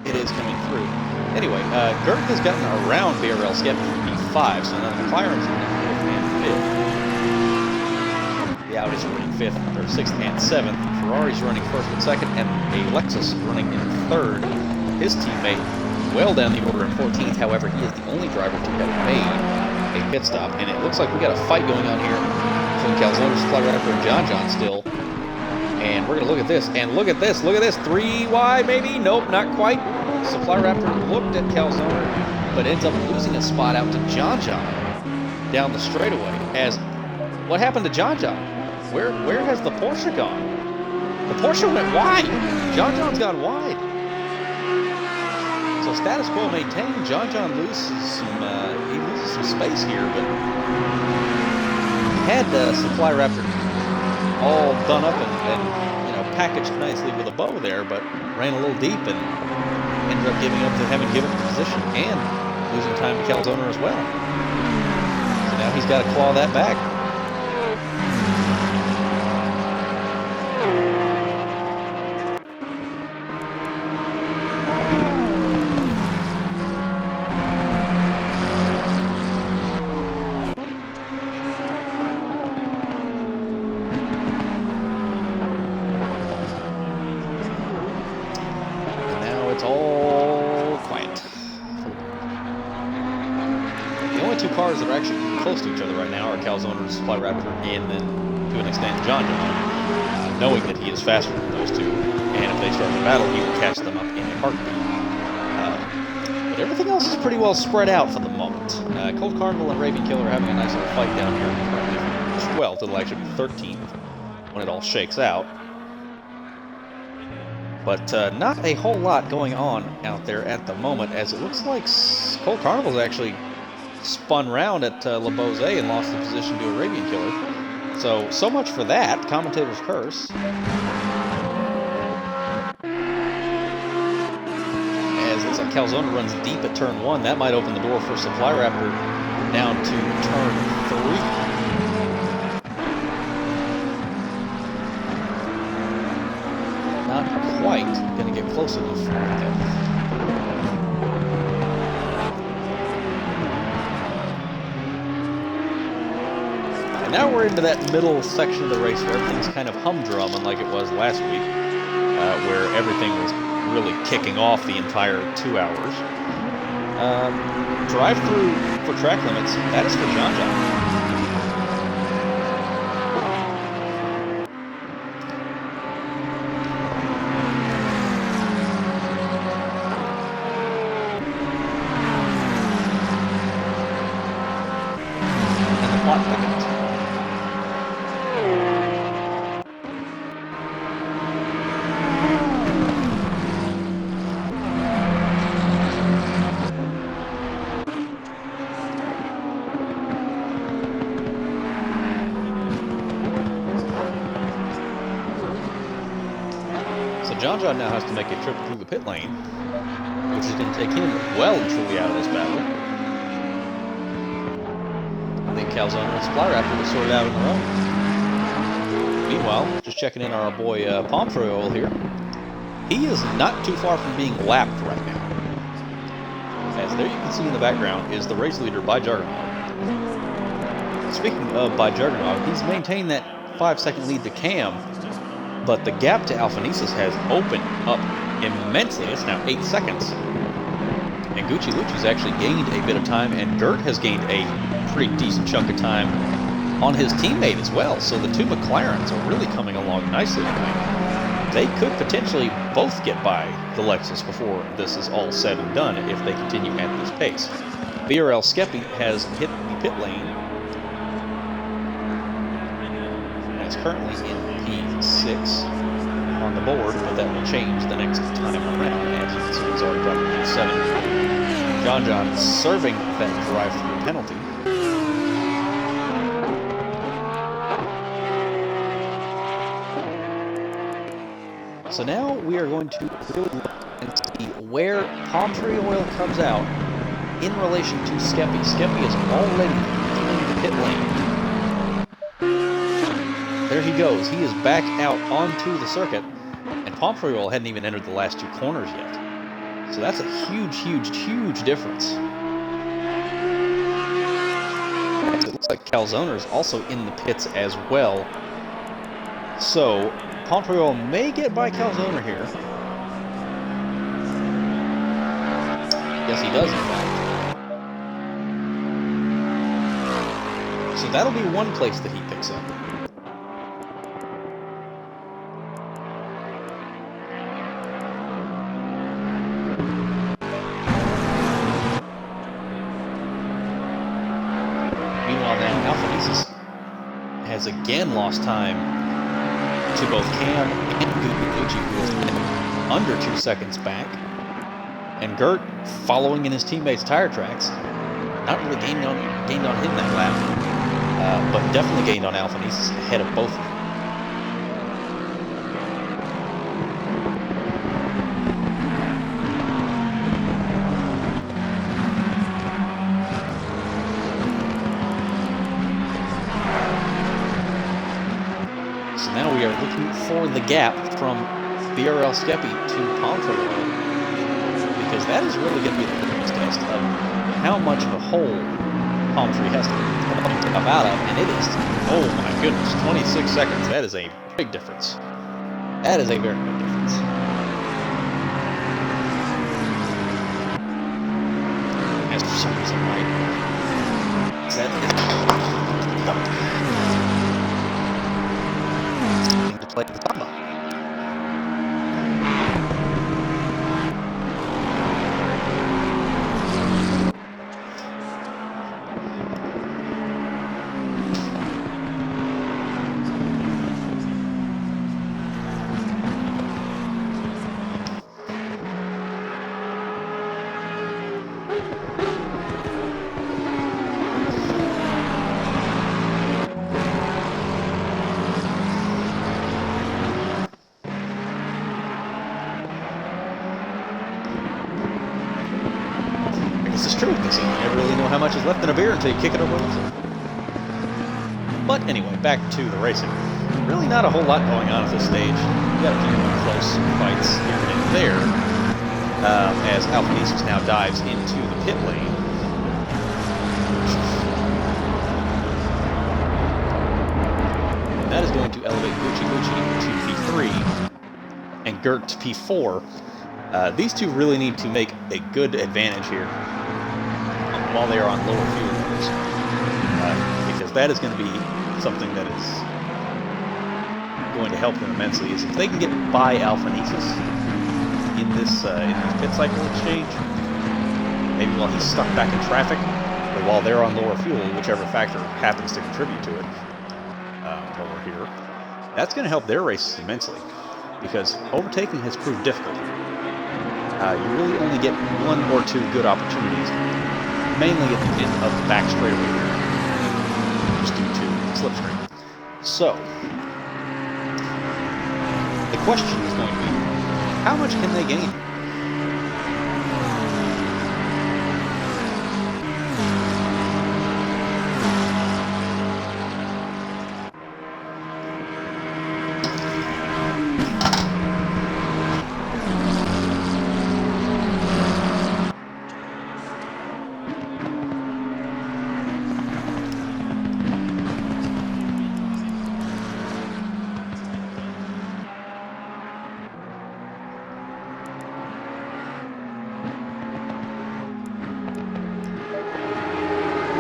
it is coming through. Anyway, Gert has gotten around BRL Skeppy for P5, so now the McLaren's running 4th and 5th. The Audi's running 5th, or 6th and 7th. Ferrari's running 1st and 2nd, and a Lexus running in 3rd. His teammate well down the order in 14th. However, he is the only driver to have made a pit stop, and it looks like we got a fight going on here between Calzone's Supply Raptor and John still. And we're going to look at this, and look at this, 3 wide maybe? Nope, not quite. Supply Raptor looked at Calzone, but ends up losing a spot out to John down the straightaway. As what happened to John? Where has the Porsche gone? The Porsche went wide. John's gone wide. So status quo maintained. John loses some space here, but he had Supply Raptor all done up and packaged nicely with a bow there, but ran a little deep and ended up having given up the position and losing time to Calzone as well. So now he's got to claw that back. It's all quiet. The only two cars that are actually close to each other right now are Calzone's Supply Raptor and then, to an extent, John, knowing that he is faster than those two, and if they start the battle, he will catch them up in a heartbeat. But everything else is pretty well spread out for the moment. Cold Carnival and Raven Killer are having a nice little fight down here. Currently 12th, it'll actually be 13th when it all shakes out. But not a whole lot going on out there at the moment, as it looks like Cold Carnival's actually spun round at Le Beauzet and lost the position to Arabian Killer. So much for that. Commentator's curse. As it's like Calzona runs deep at turn 1. That might open the door for Supply Raptor down to turn 3. Not quite going to get close enough for that. And now we're into that middle section of the race where everything's kind of humdrum, like it was last week, where everything was really kicking off the entire 2 hours. Drive-through for track limits, that is for John John. John John now has to make a trip through the pit lane, which is going to take him well and truly out of this battle. I think Calzona and Supply Raptor will sort it out on their own. Meanwhile, just checking in on our boy Pomfrey Oil here. He is not too far from being lapped right now. As there you can see in the background is the race leader by Juggernaut. Speaking of by Juggernaut, he's maintained that 5-second lead to Cam, but the gap to Alphanesis has opened up immensely. It's now 8 seconds. And Gucci Lucci's actually gained a bit of time, and Gert has gained a pretty decent chunk of time on his teammate as well. So the two McLarens are really coming along nicely tonight. They could potentially both get by the Lexus before this is all said and done if they continue at this pace. BRL Skeppy has hit the pit lane. And is currently in P6 on the board, but that will change the next time around. As you can see, he's already dropped P7. John John serving that drive-through penalty. So now we are going to really look and see where Pomfrey Oil comes out in relation to Skeppy. Skeppy is already in the pit lane. There he goes. He is back out onto the circuit, and Pomfrey Oil hadn't even entered the last 2 corners yet. So that's a huge, huge, huge difference. It looks like Calzona is also in the pits as well. So Pomfrey Oil may get by Calzona here. Yes, he does, in fact. So that'll be one place that he picks up. Has again lost time to both Cam and Gucci, who is under 2 seconds back. And Gert, following in his teammates' tire tracks, not really gained on him that lap, but definitely gained on Alphanesis ahead of both of them. Now we are looking for the gap from BRL Skeppy to Pomfrey Oil, because that is really going to be the litmus test of how much of a hole Pomfrey has to come out of, and it is, oh my goodness, 26 seconds. That is a big difference. That is a very big difference. As for some reason, right? That is... play the samba. much is left in a beer until you kick it over with it. But anyway, back to the racing. Really not a whole lot going on at this stage. We've got a few close fights here and there, as Alphanesis now dives into the pit lane. And that is going to elevate Gucci to P3 and Gert to P4. These two really need to make a good advantage here while they are on lower fuel levels, because that is going to be something that is going to help them immensely. Is if they can get by Alphanesis in this pit cycle exchange, maybe while he's stuck back in traffic, or while they're on lower fuel, whichever factor happens to contribute to it over here, that's going to help their races immensely, because overtaking has proved difficult. You really only get one or two good opportunities, mainly at the end of the back straightaway here, just due to slipstream. So, the question is going to be, how much can they gain?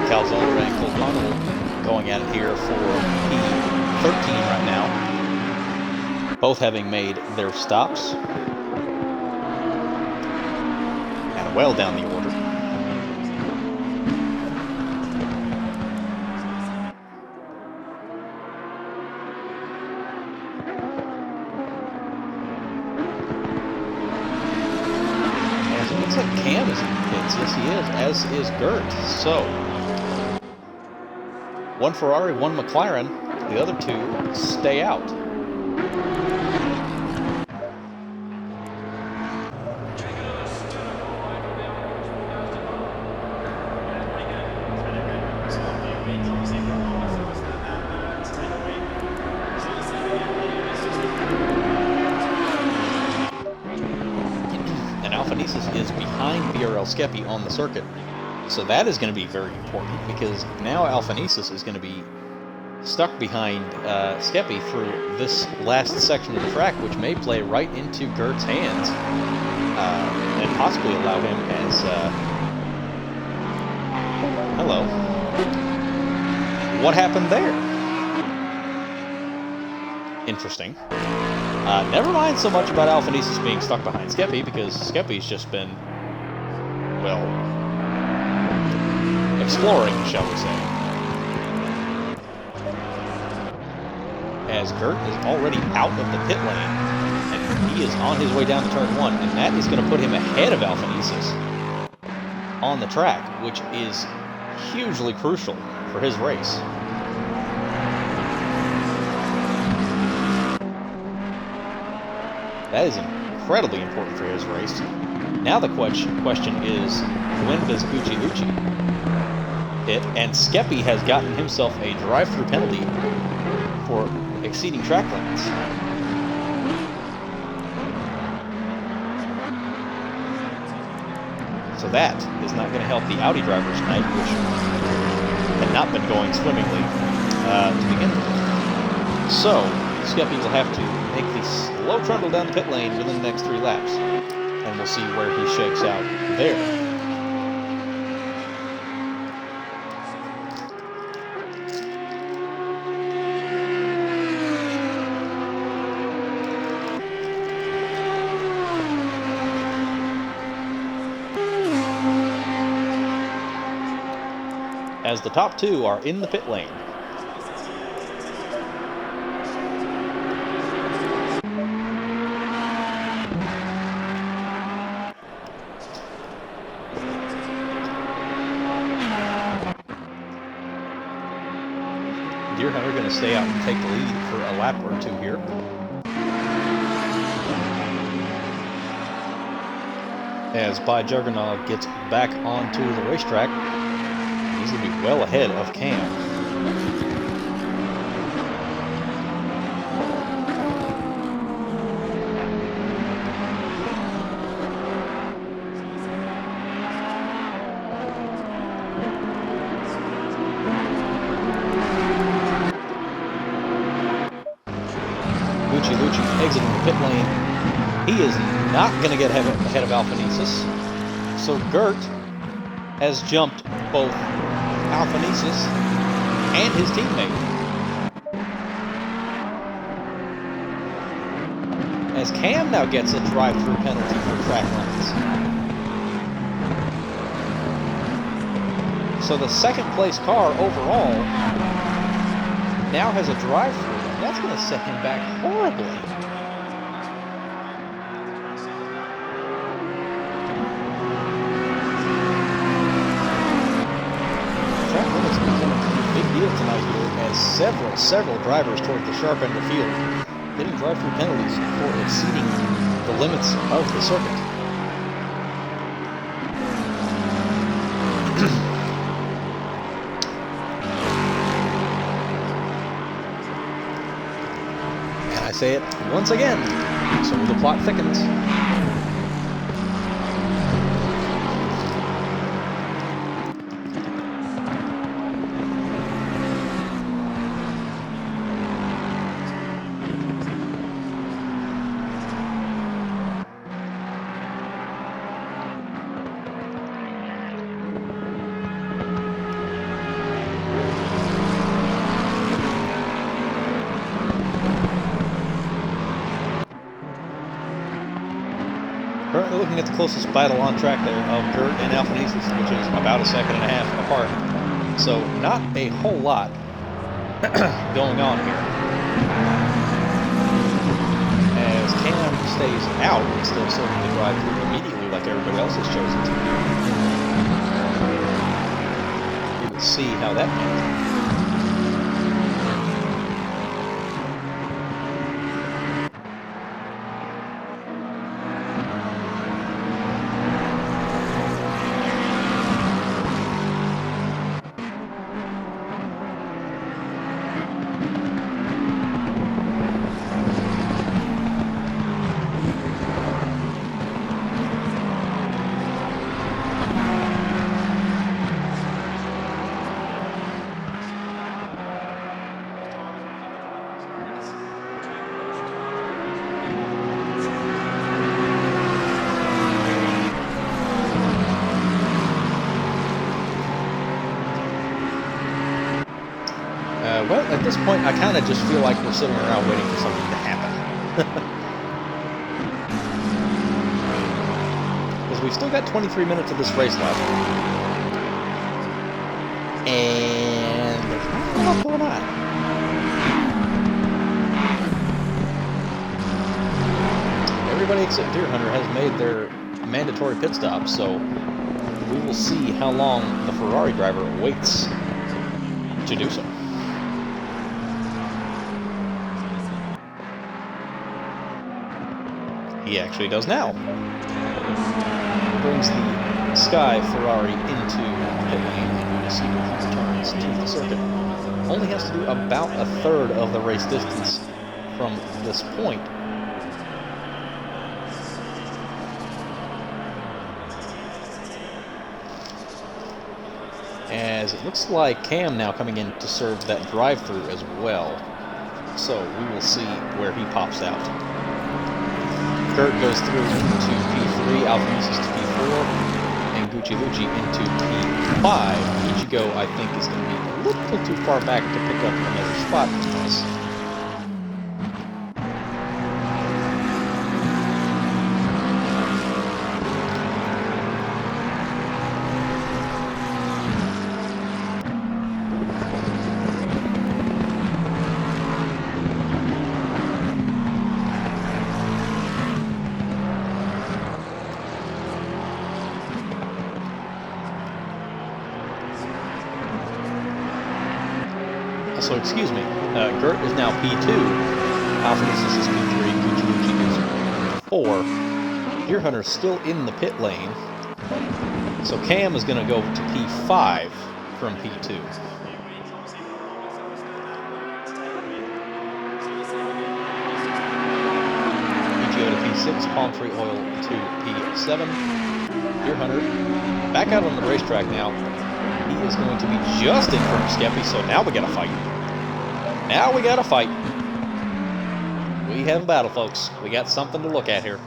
Calzone and Colpano going at it here for P13 right now. Both having made their stops. And well down the order. And it looks like Cam is in the pits. Yes, he is, as is Gert. So, one Ferrari, one McLaren, the other two stay out. And Alphanesis is behind BRL Skeppy on the circuit. So that is going to be very important, because now Alphanesis is going to be stuck behind Skeppy through this last section of the track, which may play right into Gert's hands and possibly allow him as... hello. What happened there? Interesting. Never mind so much about Alphanesis being stuck behind Skeppy, because Skeppy's just been, well, exploring, shall we say. As Gert is already out of the pit lane, and he is on his way down to turn 1, and that is going to put him ahead of Alphanesis on the track, which is hugely crucial for his race. That is incredibly important for his race. Now the question is, when does Gucci hit? And Skeppy has gotten himself a drive-through penalty for exceeding track limits. So that is not going to help the Audi drivers tonight, which had not been going swimmingly to begin with. So Skeppy will have to make the slow trundle down the pit lane within the next 3 laps, and we'll see where he shakes out there. As the top 2 are in the pit lane. Deer Hunter going to stay out and take the lead for a lap or 2 here. As By Juggernaut gets back onto the racetrack. He's going to be well ahead of Cam. Lucci exiting the pit lane. He is not going to get ahead of Alphanesis. So Gert has jumped both Alphanesis and his teammate. As Cam now gets a drive-through penalty for track limits. So the second place car overall now has a drive-through. That's going to set him back horribly. Track limits are becoming a big deal tonight here as several drivers toward the sharp end of the field getting drive-through penalties for exceeding the limits of the circuit. I say it once again, so the plot thickens. Currently looking at the closest battle on track there of Gert and Alphanesis, which is about a second and a half apart. So not a whole lot going on here. As Cam stays out, he's still serving the drive through immediately like everybody else has chosen to. We will see how that goes. Well, at this point, I kind of just feel like we're sitting around waiting for something to happen. Because we've still got 23 minutes of this race left. And there's not a lot going on. Everybody except Deer Hunter has made their mandatory pit stop, so we will see how long the Ferrari driver waits to do so. He actually does now. Brings the Sky Ferrari into pit lane, and we will see when he returns to the circuit. Only has to do about a third of the race distance from this point. As it looks like Cam now coming in to serve that drive-through as well. So we will see where he pops out. Gert goes through into P3, Alphanesis to P4, and Lucci into P5. Ichigo, I think, is going to be a little too far back to pick up another spot from this. So, excuse me, Gert is now P2, Alphanesis is P3, Lucci is P4, Deer Hunter's still in the pit lane, so Cam is going to go to P5, from P2. PTO to P6, palm tree oil to P7. Deer Hunter back out on the racetrack now. He is going to be just in front of Skeppy, so now we got to fight. Now we got to fight. We have a battle, folks. We got something to look at here.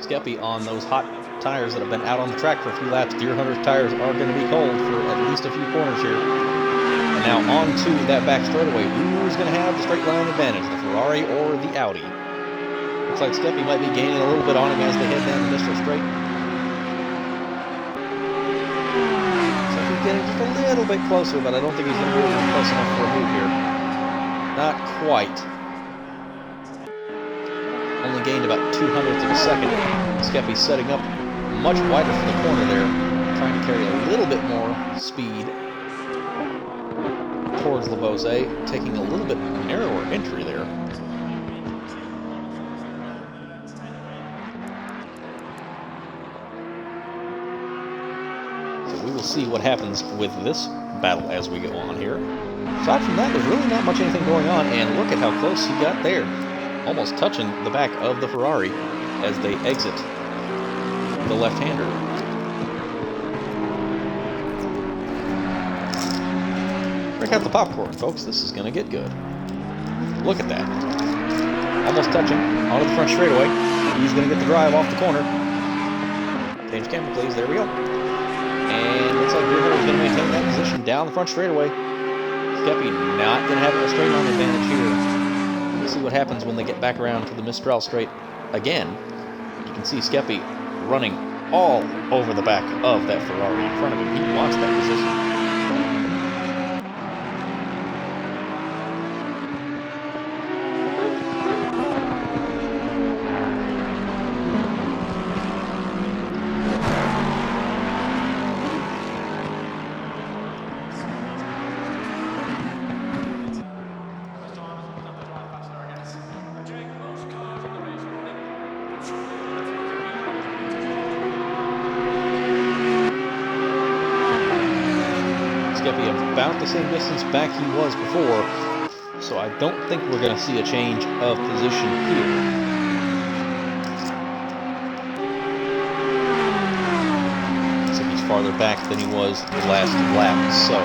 Skeppy on those hot tires that have been out on the track for a few laps. Deer Hunter's tires are going to be cold for at least a few corners here. And now on to that back straightaway. Who's going to have the straight line advantage, the Ferrari or the Audi? Looks like Skeppy might be gaining a little bit on him as they head down the Mistral Straight. So he's getting just a little bit closer, but I don't think he's going to be able to be close enough for a move here. Not quite. Only gained about 200ths of a second. Skeppy setting up much wider for the corner there, trying to carry a little bit more speed towards LeBose, taking a little bit narrower entry there. So we will see what happens with this battle as we go on here. Aside from that, there's really not much anything going on, and look at how close he got there. Almost touching the back of the Ferrari as they exit the left-hander. Break out the popcorn, folks. This is going to get good. Look at that. Almost touching onto the front straightaway. He's going to get the drive off the corner. Change camera, please. There we go. And looks like Deer Hunter's going to maintain that position down the front straightaway. Skeppy not going to have a straight line advantage here. We'll see what happens when they get back around to the Mistral Straight again. You can see Skeppy running all over the back of that Ferrari in front of him. He wants that position. About the same distance back he was before, so I don't think we're going to see a change of position here. So he's farther back than he was the last lap, so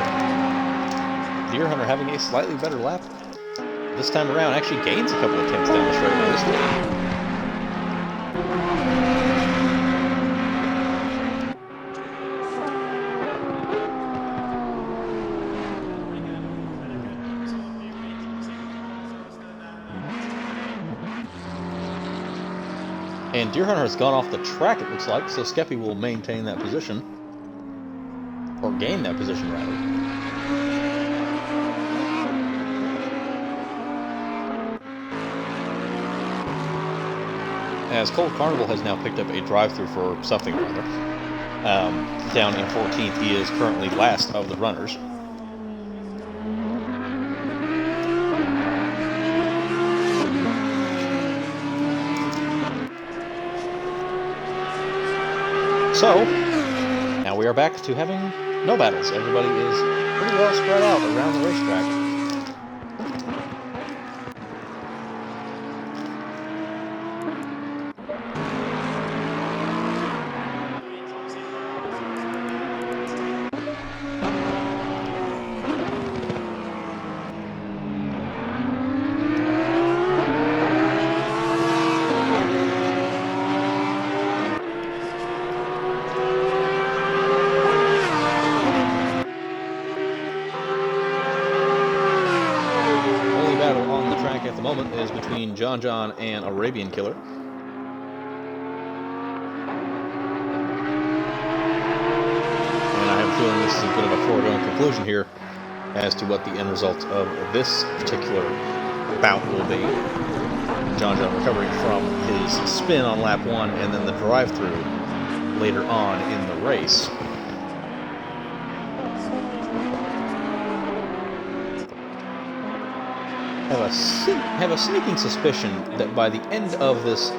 Deer Hunter having a slightly better lap this time around, actually gains a couple of tenths down the straightaway this way. And Deer Hunter has gone off the track, it looks like, so Skeppy will maintain that position. Or gain that position, rather. As Cold Carnival has now picked up a drive-thru for something or other. Down in 14th, he is currently last of the runners. So, now we are back to having no battles. Everybody is pretty well spread out around the racetrack. At the moment is between John and Arabian Killer. And I have a feeling this is a bit of a foregone conclusion here as to what the end result of this particular bout will be. John recovering from his spin on lap 1 and then the drive-through later on in the race. Have a sneaking suspicion that by the end of this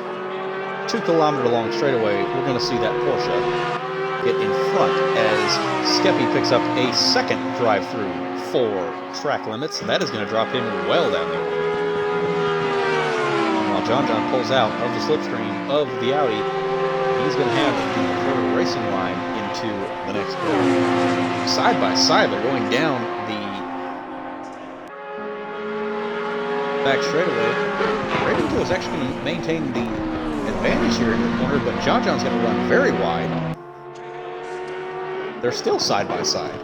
2 kilometer long straightaway, we're going to see that Porsche get in front as Skeppy picks up a second drive-through for track limits. That is going to drop him well down the order. While John pulls out of the slipstream of the Audi, he's going to have the preferred racing line into the next corner. Side by side, they're going down the back straightaway. Raven is actually going to maintain the advantage here in the corner, but John's going to run very wide. They're still side by side.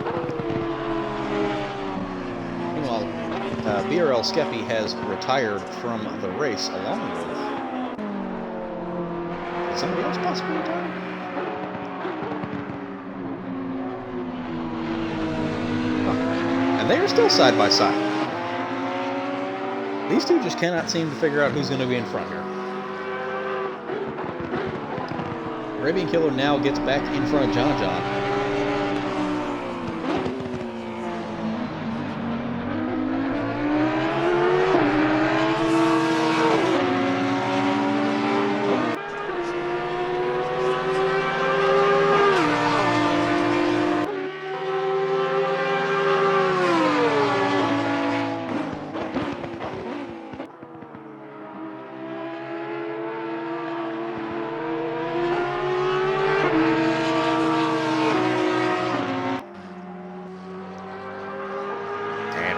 Meanwhile, BRL Skeppy has retired from the race along with... Did somebody else possibly retire? Huh. And they are still side by side. These two just cannot seem to figure out who's going to be in front here. Arabian Killer now gets back in front of John.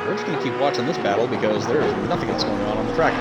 We're just going to keep watching this battle because there is nothing else going on the track.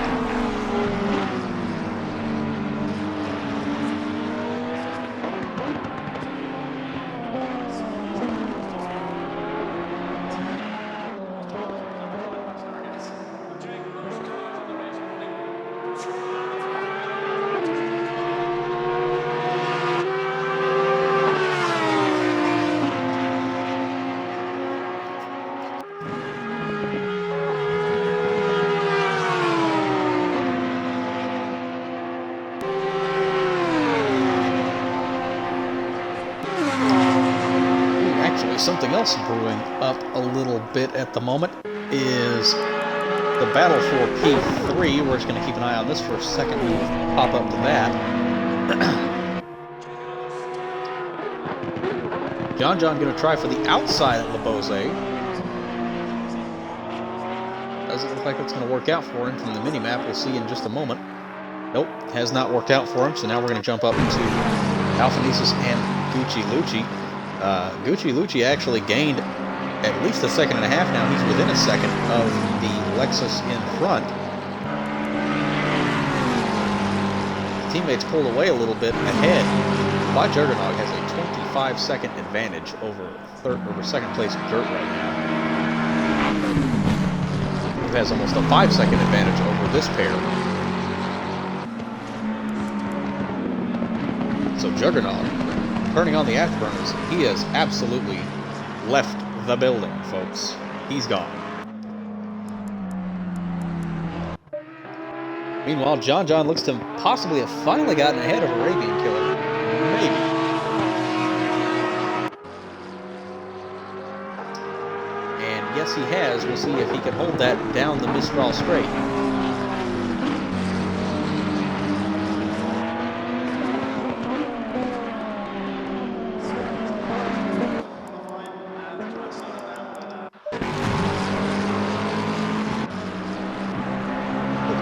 Something else brewing up a little bit at the moment is the battle for P3. We're just going to keep an eye on this for a second. We'll pop up to that. John going to try for the outside of the Bose. Doesn't look like it's going to work out for him from the mini-map. We'll see in just a moment. Nope, has not worked out for him. So now we're going to jump up to Alphanesis and Gucci Lucci. Gucci Lucci actually gained at least a second and a half now. He's within a second of the Lexus in front. Teammates pulled away a little bit ahead. By Juggernog has a 25-second advantage over second place Dirt right now. He has almost a 5-second advantage over this pair. So Juggernog, turning on the afterburners, he has absolutely left the building, folks. He's gone. Meanwhile, John looks to possibly have finally gotten ahead of Arabian Killer. Maybe. And yes, he has. We'll see if he can hold that down the Mistral straight.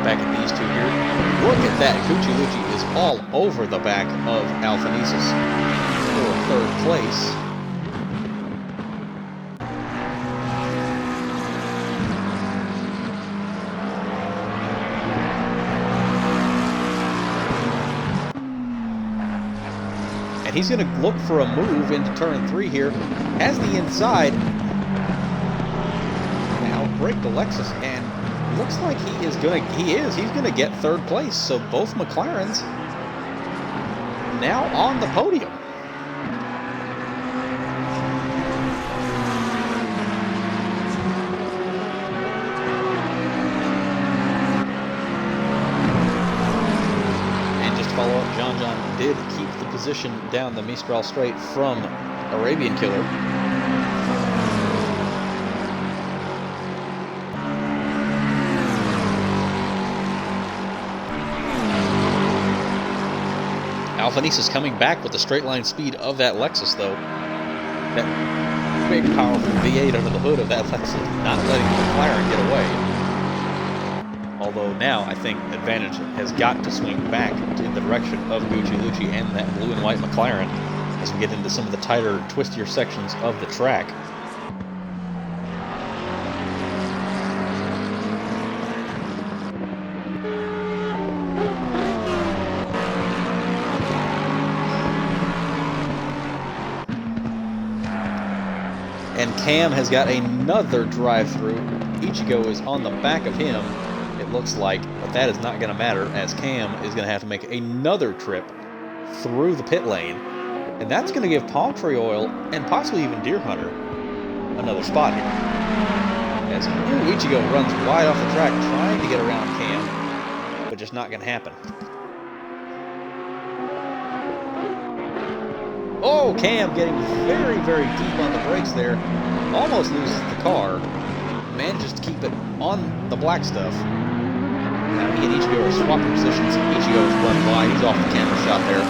Back at these two here. Look at that. Gucci Lucci is all over the back of Alphanesis for third place. And he's going to look for a move into turn 3 here. Has the inside. Now break the Lexus, and looks like he's gonna get third place. So both McLarens now on the podium. And just to follow up, John did keep the position down the Mistral straight from Arabian Killer. Alphanisis coming back with the straight line speed of that Lexus, though. That big, powerful V8 under the hood of that Lexus, not letting the McLaren get away. Although now, I think advantage has got to swing back in the direction of Gucci Lucci and that blue and white McLaren as we get into some of the tighter, twistier sections of the track. And Cam has got another drive-through. Ichigo is on the back of him, it looks like, but that is not going to matter as Cam is going to have to make another trip through the pit lane. And that's going to give Palm Tree Oil and possibly even Deer Hunter another spot here. As Ichigo runs wide off the track trying to get around Cam, but just not going to happen. Oh, Cam getting very, very deep on the brakes there. Almost loses the car. Manages to keep it on the black stuff. Now he and Ichigo are swapping positions. Ichigo is run wide. He's off the camera shot there.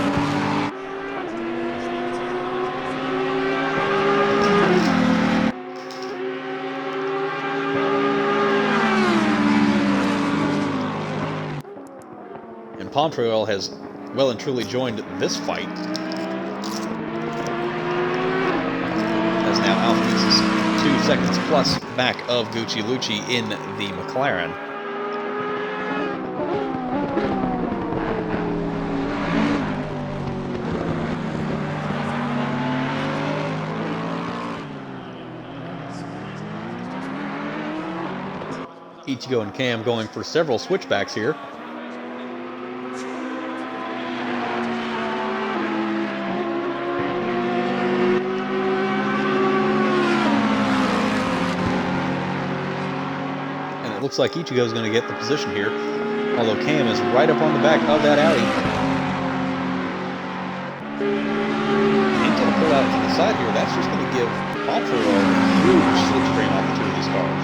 And Palm Tree Oil has well and truly joined this fight. Now Alphanisis is 2 seconds plus back of Gucci Lucci in the McLaren. Ichigo and Cam going for several switchbacks here. Looks like Ichigo is going to get the position here, although Cam is right up on the back of that Audi. He's going to pull out to the side here. That's just going to give Palm Tree Oil a huge slipstream off the two of these cars.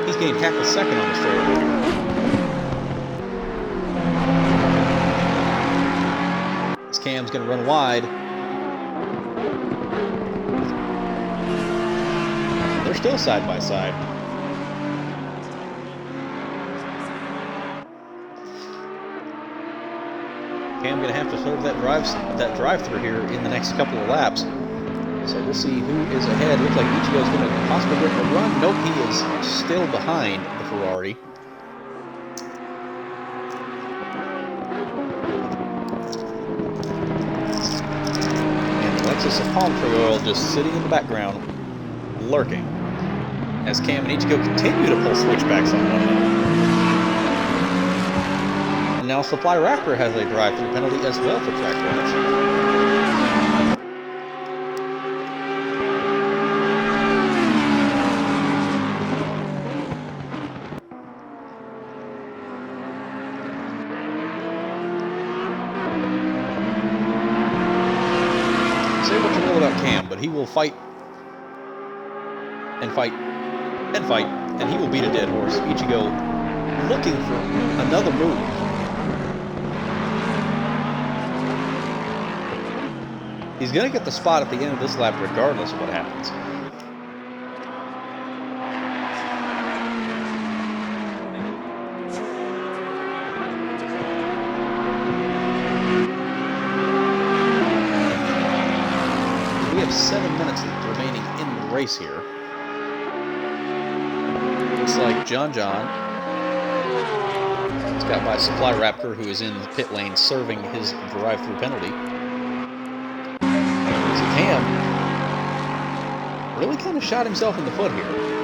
He's gained half a second on the straightaway. This Cam's going to run wide. They're still side by side. Cam going to have to serve that drive-through here in the next couple of laps. So we'll see who is ahead. Looks like Ichigo is going to possibly get the run. Nope, he is still behind the Ferrari. And Lexus and Palm Tree Oil just sitting in the background, lurking, as Cam and Ichigo continue to pull switchbacks on one another. And now Supply Raptor has a drive-through penalty as well for track damage. Say what you will about Cam, but he will fight and fight and fight, and he will beat a dead horse. Ichigo looking for another move. He's going to get the spot at the end of this lap regardless of what happens. We have 7 minutes remaining in the race here. Looks like John is got by Supply Raptor, who is in the pit lane serving his drive-through penalty. So Cam really kind of shot himself in the foot here.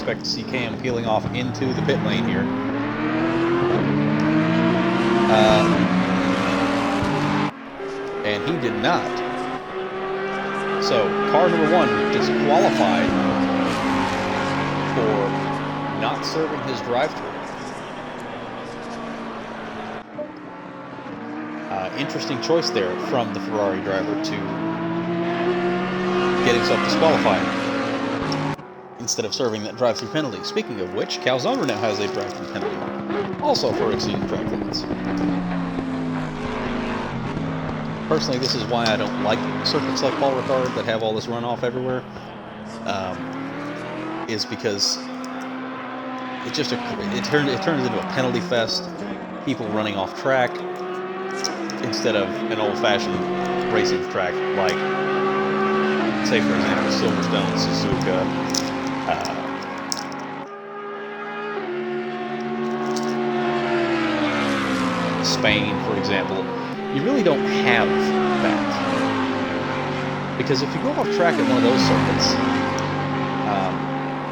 expect to see Cam peeling off into the pit lane here. And he did not. So, car number 1 disqualified for not serving his drive-thru. Interesting choice there from the Ferrari driver to get himself disqualified instead of serving that drive-thru penalty. Speaking of which, Calzone now has a drive-thru penalty, also for exceeding track limits. Personally, this is why I don't like circuits like Paul Ricard that have all this runoff everywhere, is because it turns into a penalty fest, people running off track, instead of an old-fashioned racing track like, say for example, Silverstone, Suzuka, Spain, for example. You really don't have that. Because if you go off track at one of those circuits,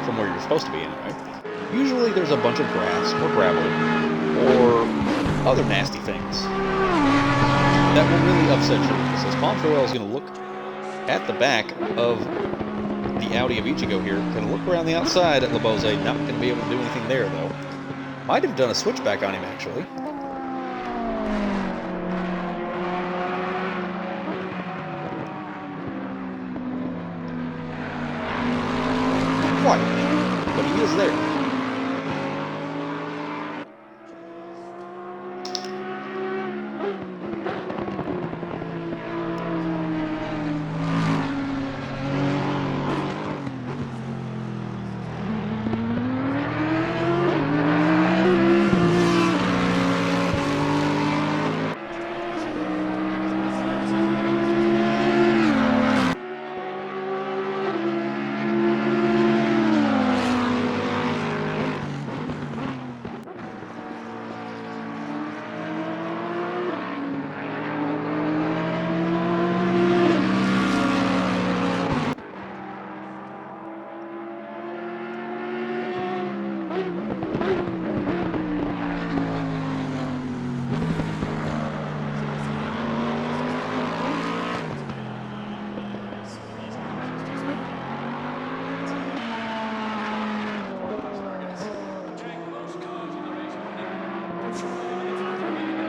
from where you're supposed to be anyway, usually there's a bunch of grass or gravel or other nasty things that will really upset you. So Montreal is going to look at the back of the Audi of Ichigo here, going to look around the outside at Lebose, not going to be able to do anything there though. Might have done a switchback on him actually. Quite, but he is there.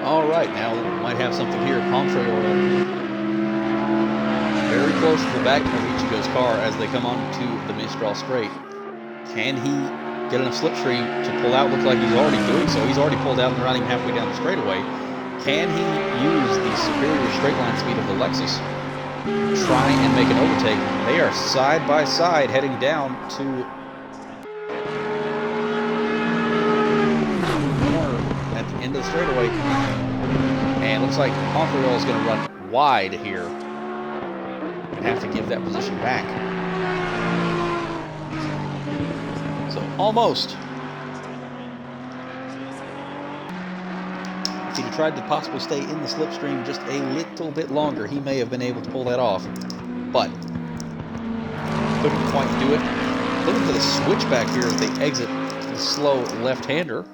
Alright, now we might have something here. Montreal very close to the back of Ichigo's car as they come onto the Mistral Straight. Can he get enough slipstream to pull out? Looks like he's already doing so. He's already pulled out and not even halfway down the straightaway. Can he use the superior straight line speed of the Lexus? Try and make an overtake. They are side by side heading down to at the end of the straightaway, and looks like Montreal is going to run wide here and have to give that position back. So almost. If he tried to possibly stay in the slipstream just a little bit longer, he may have been able to pull that off, but couldn't quite do it. Looking for the switchback here as they exit the slow left-hander.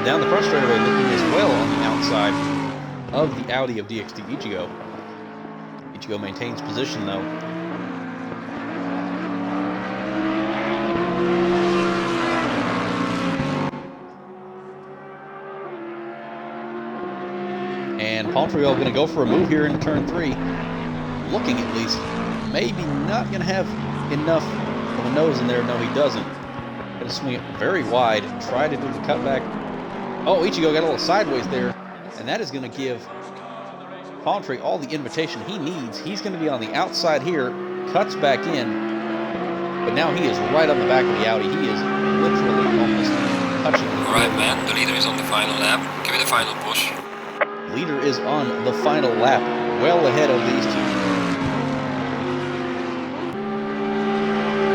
Down the front straightaway, looking as well on the outside of the Audi of DXT Ichigo. Ichigo maintains position though. And Montreal going to go for a move here in turn 3. Looking at least, maybe not going to have enough of a nose in there. No, he doesn't. Going to swing it very wide, try to do the cutback. Oh, Ichigo got a little sideways there, and that is going to give Pontre all the invitation he needs. He's going to be on the outside here, cuts back in, but now he is right on the back of the Audi. He is literally almost touching the Alright, man, the leader is on the final lap. Give it a final push. leader is on the final lap, well ahead of these two.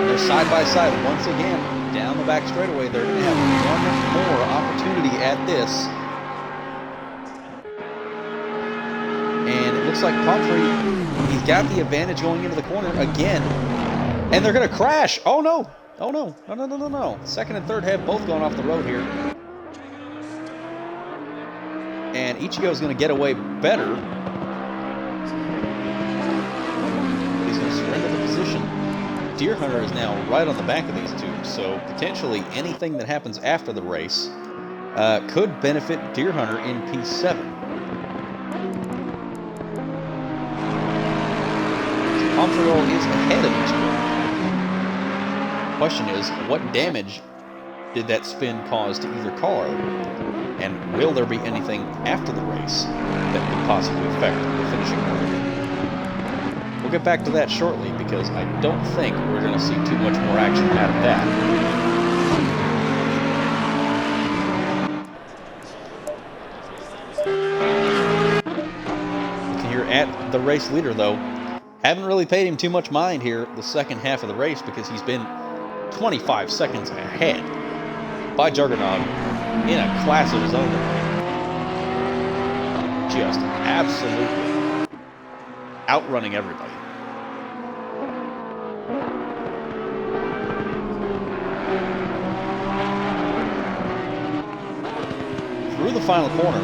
They're side by side once again down the back straightaway. They're going to have one more opportunity at this. And it looks like Pumphrey, he's got the advantage going into the corner again. And they're going to crash. Oh, no. Oh, no. No, no, no, no, no. Second and third have both gone off the road here. And Ichigo's going to get away better. He's going to surrender the position. Deer Hunter is now right on the back of these two, so potentially anything that happens after the race could benefit Deer Hunter in P7. Montreal is ahead of Ichigo. Question is, what damage did that spin cause to either car? And will there be anything after the race that could possibly affect the finishing order? We'll get back to that shortly because I don't think we're going to see too much more action out of that. Here at the race leader, though, haven't really paid him too much mind here the second half of the race because he's been 25 seconds ahead by Juggernaut in a class of his own. Just absolutely outrunning everybody. Through the final corner,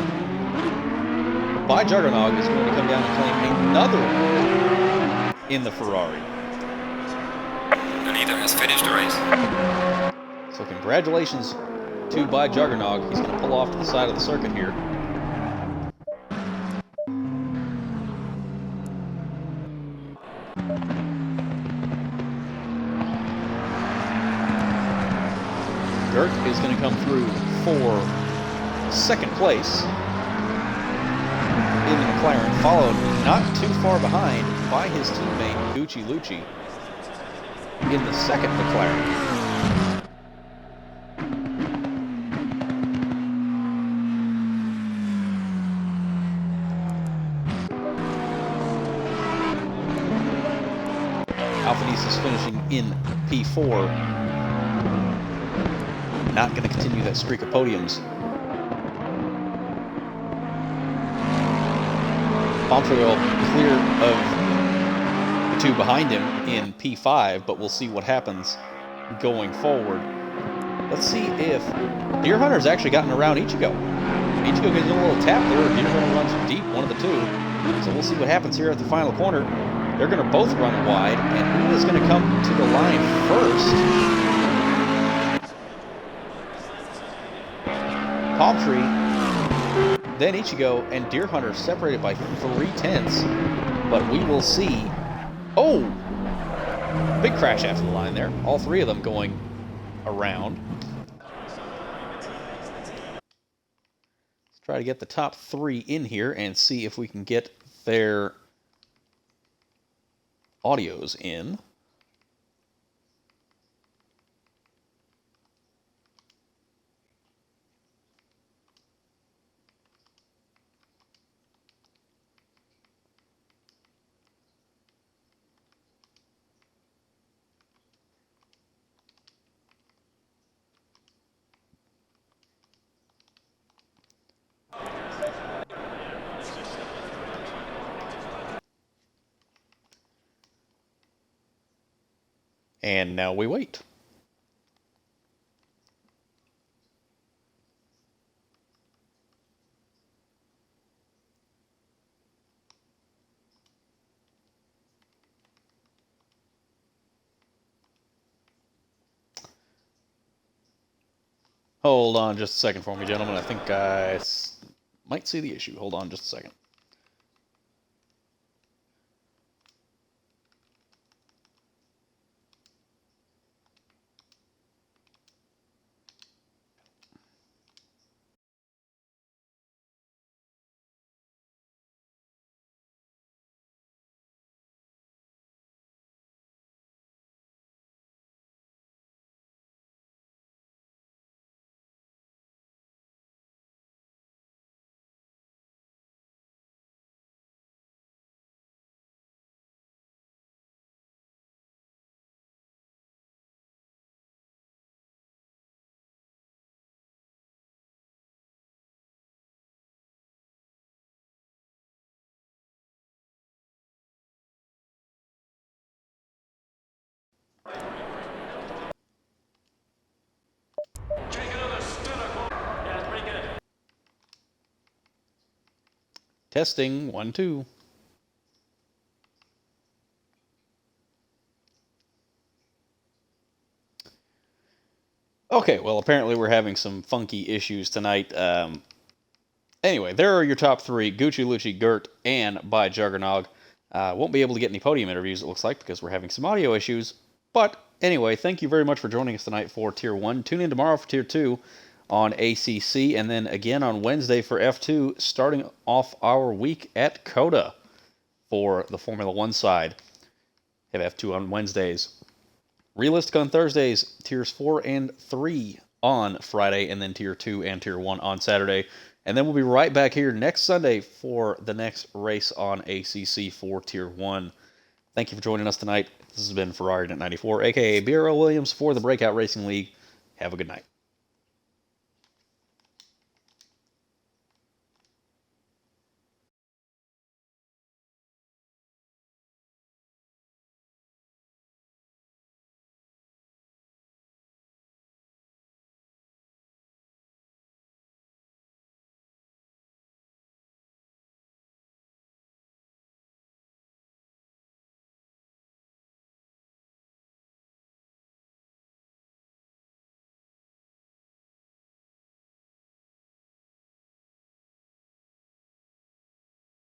By Juggernaut is going to come down and claim another one in the Ferrari. The leader has finished the race. So congratulations to By Juggernaut. He's going to pull off to the side of the circuit here. Dirt is going to come through for second place in the McLaren, followed not too far behind by his teammate Gucci Lucci in the second McLaren. Alphanese is finishing in P4. Not going to continue that streak of podiums. Montreal clear of the two behind him in P5, but we'll see what happens going forward. Let's see if Deer Hunter's actually gotten around Ichigo. Ichigo gets a little tap there. Deer Hunter runs deep, one of the two. So we'll see what happens here at the final corner. They're going to both run wide, and who is going to come to the line first? Palm Tree, then Ichigo, and Deer Hunter separated by 0.3. But we will see. Oh! Big crash after the line there. All three of them going around. Let's try to get the top three in here and see if we can get their audios in. And now we wait. Hold on just a second for me, gentlemen. I think I might see the issue. Hold on just a second. Testing, 1, 2. Okay, well, apparently we're having some funky issues tonight. Anyway, there are your top 3, Gucci, Lucci, Gert, and by Juggernog. Won't be able to get any podium interviews, it looks like, because we're having some audio issues. But anyway, thank you very much for joining us tonight for Tier 1. Tune in tomorrow for Tier 2 on ACC, and then again on Wednesday for F2, starting off our week at COTA for the Formula 1 side. Have F2 on Wednesdays. Realistic on Thursdays, Tiers 4 and 3 on Friday, and then Tier 2 and Tier 1 on Saturday. And then we'll be right back here next Sunday for the next race on ACC for Tier 1. Thank you for joining us tonight. This has been Ferrari Net 94, a.k.a. BRL Williams for the Breakout Racing League. Have a good night.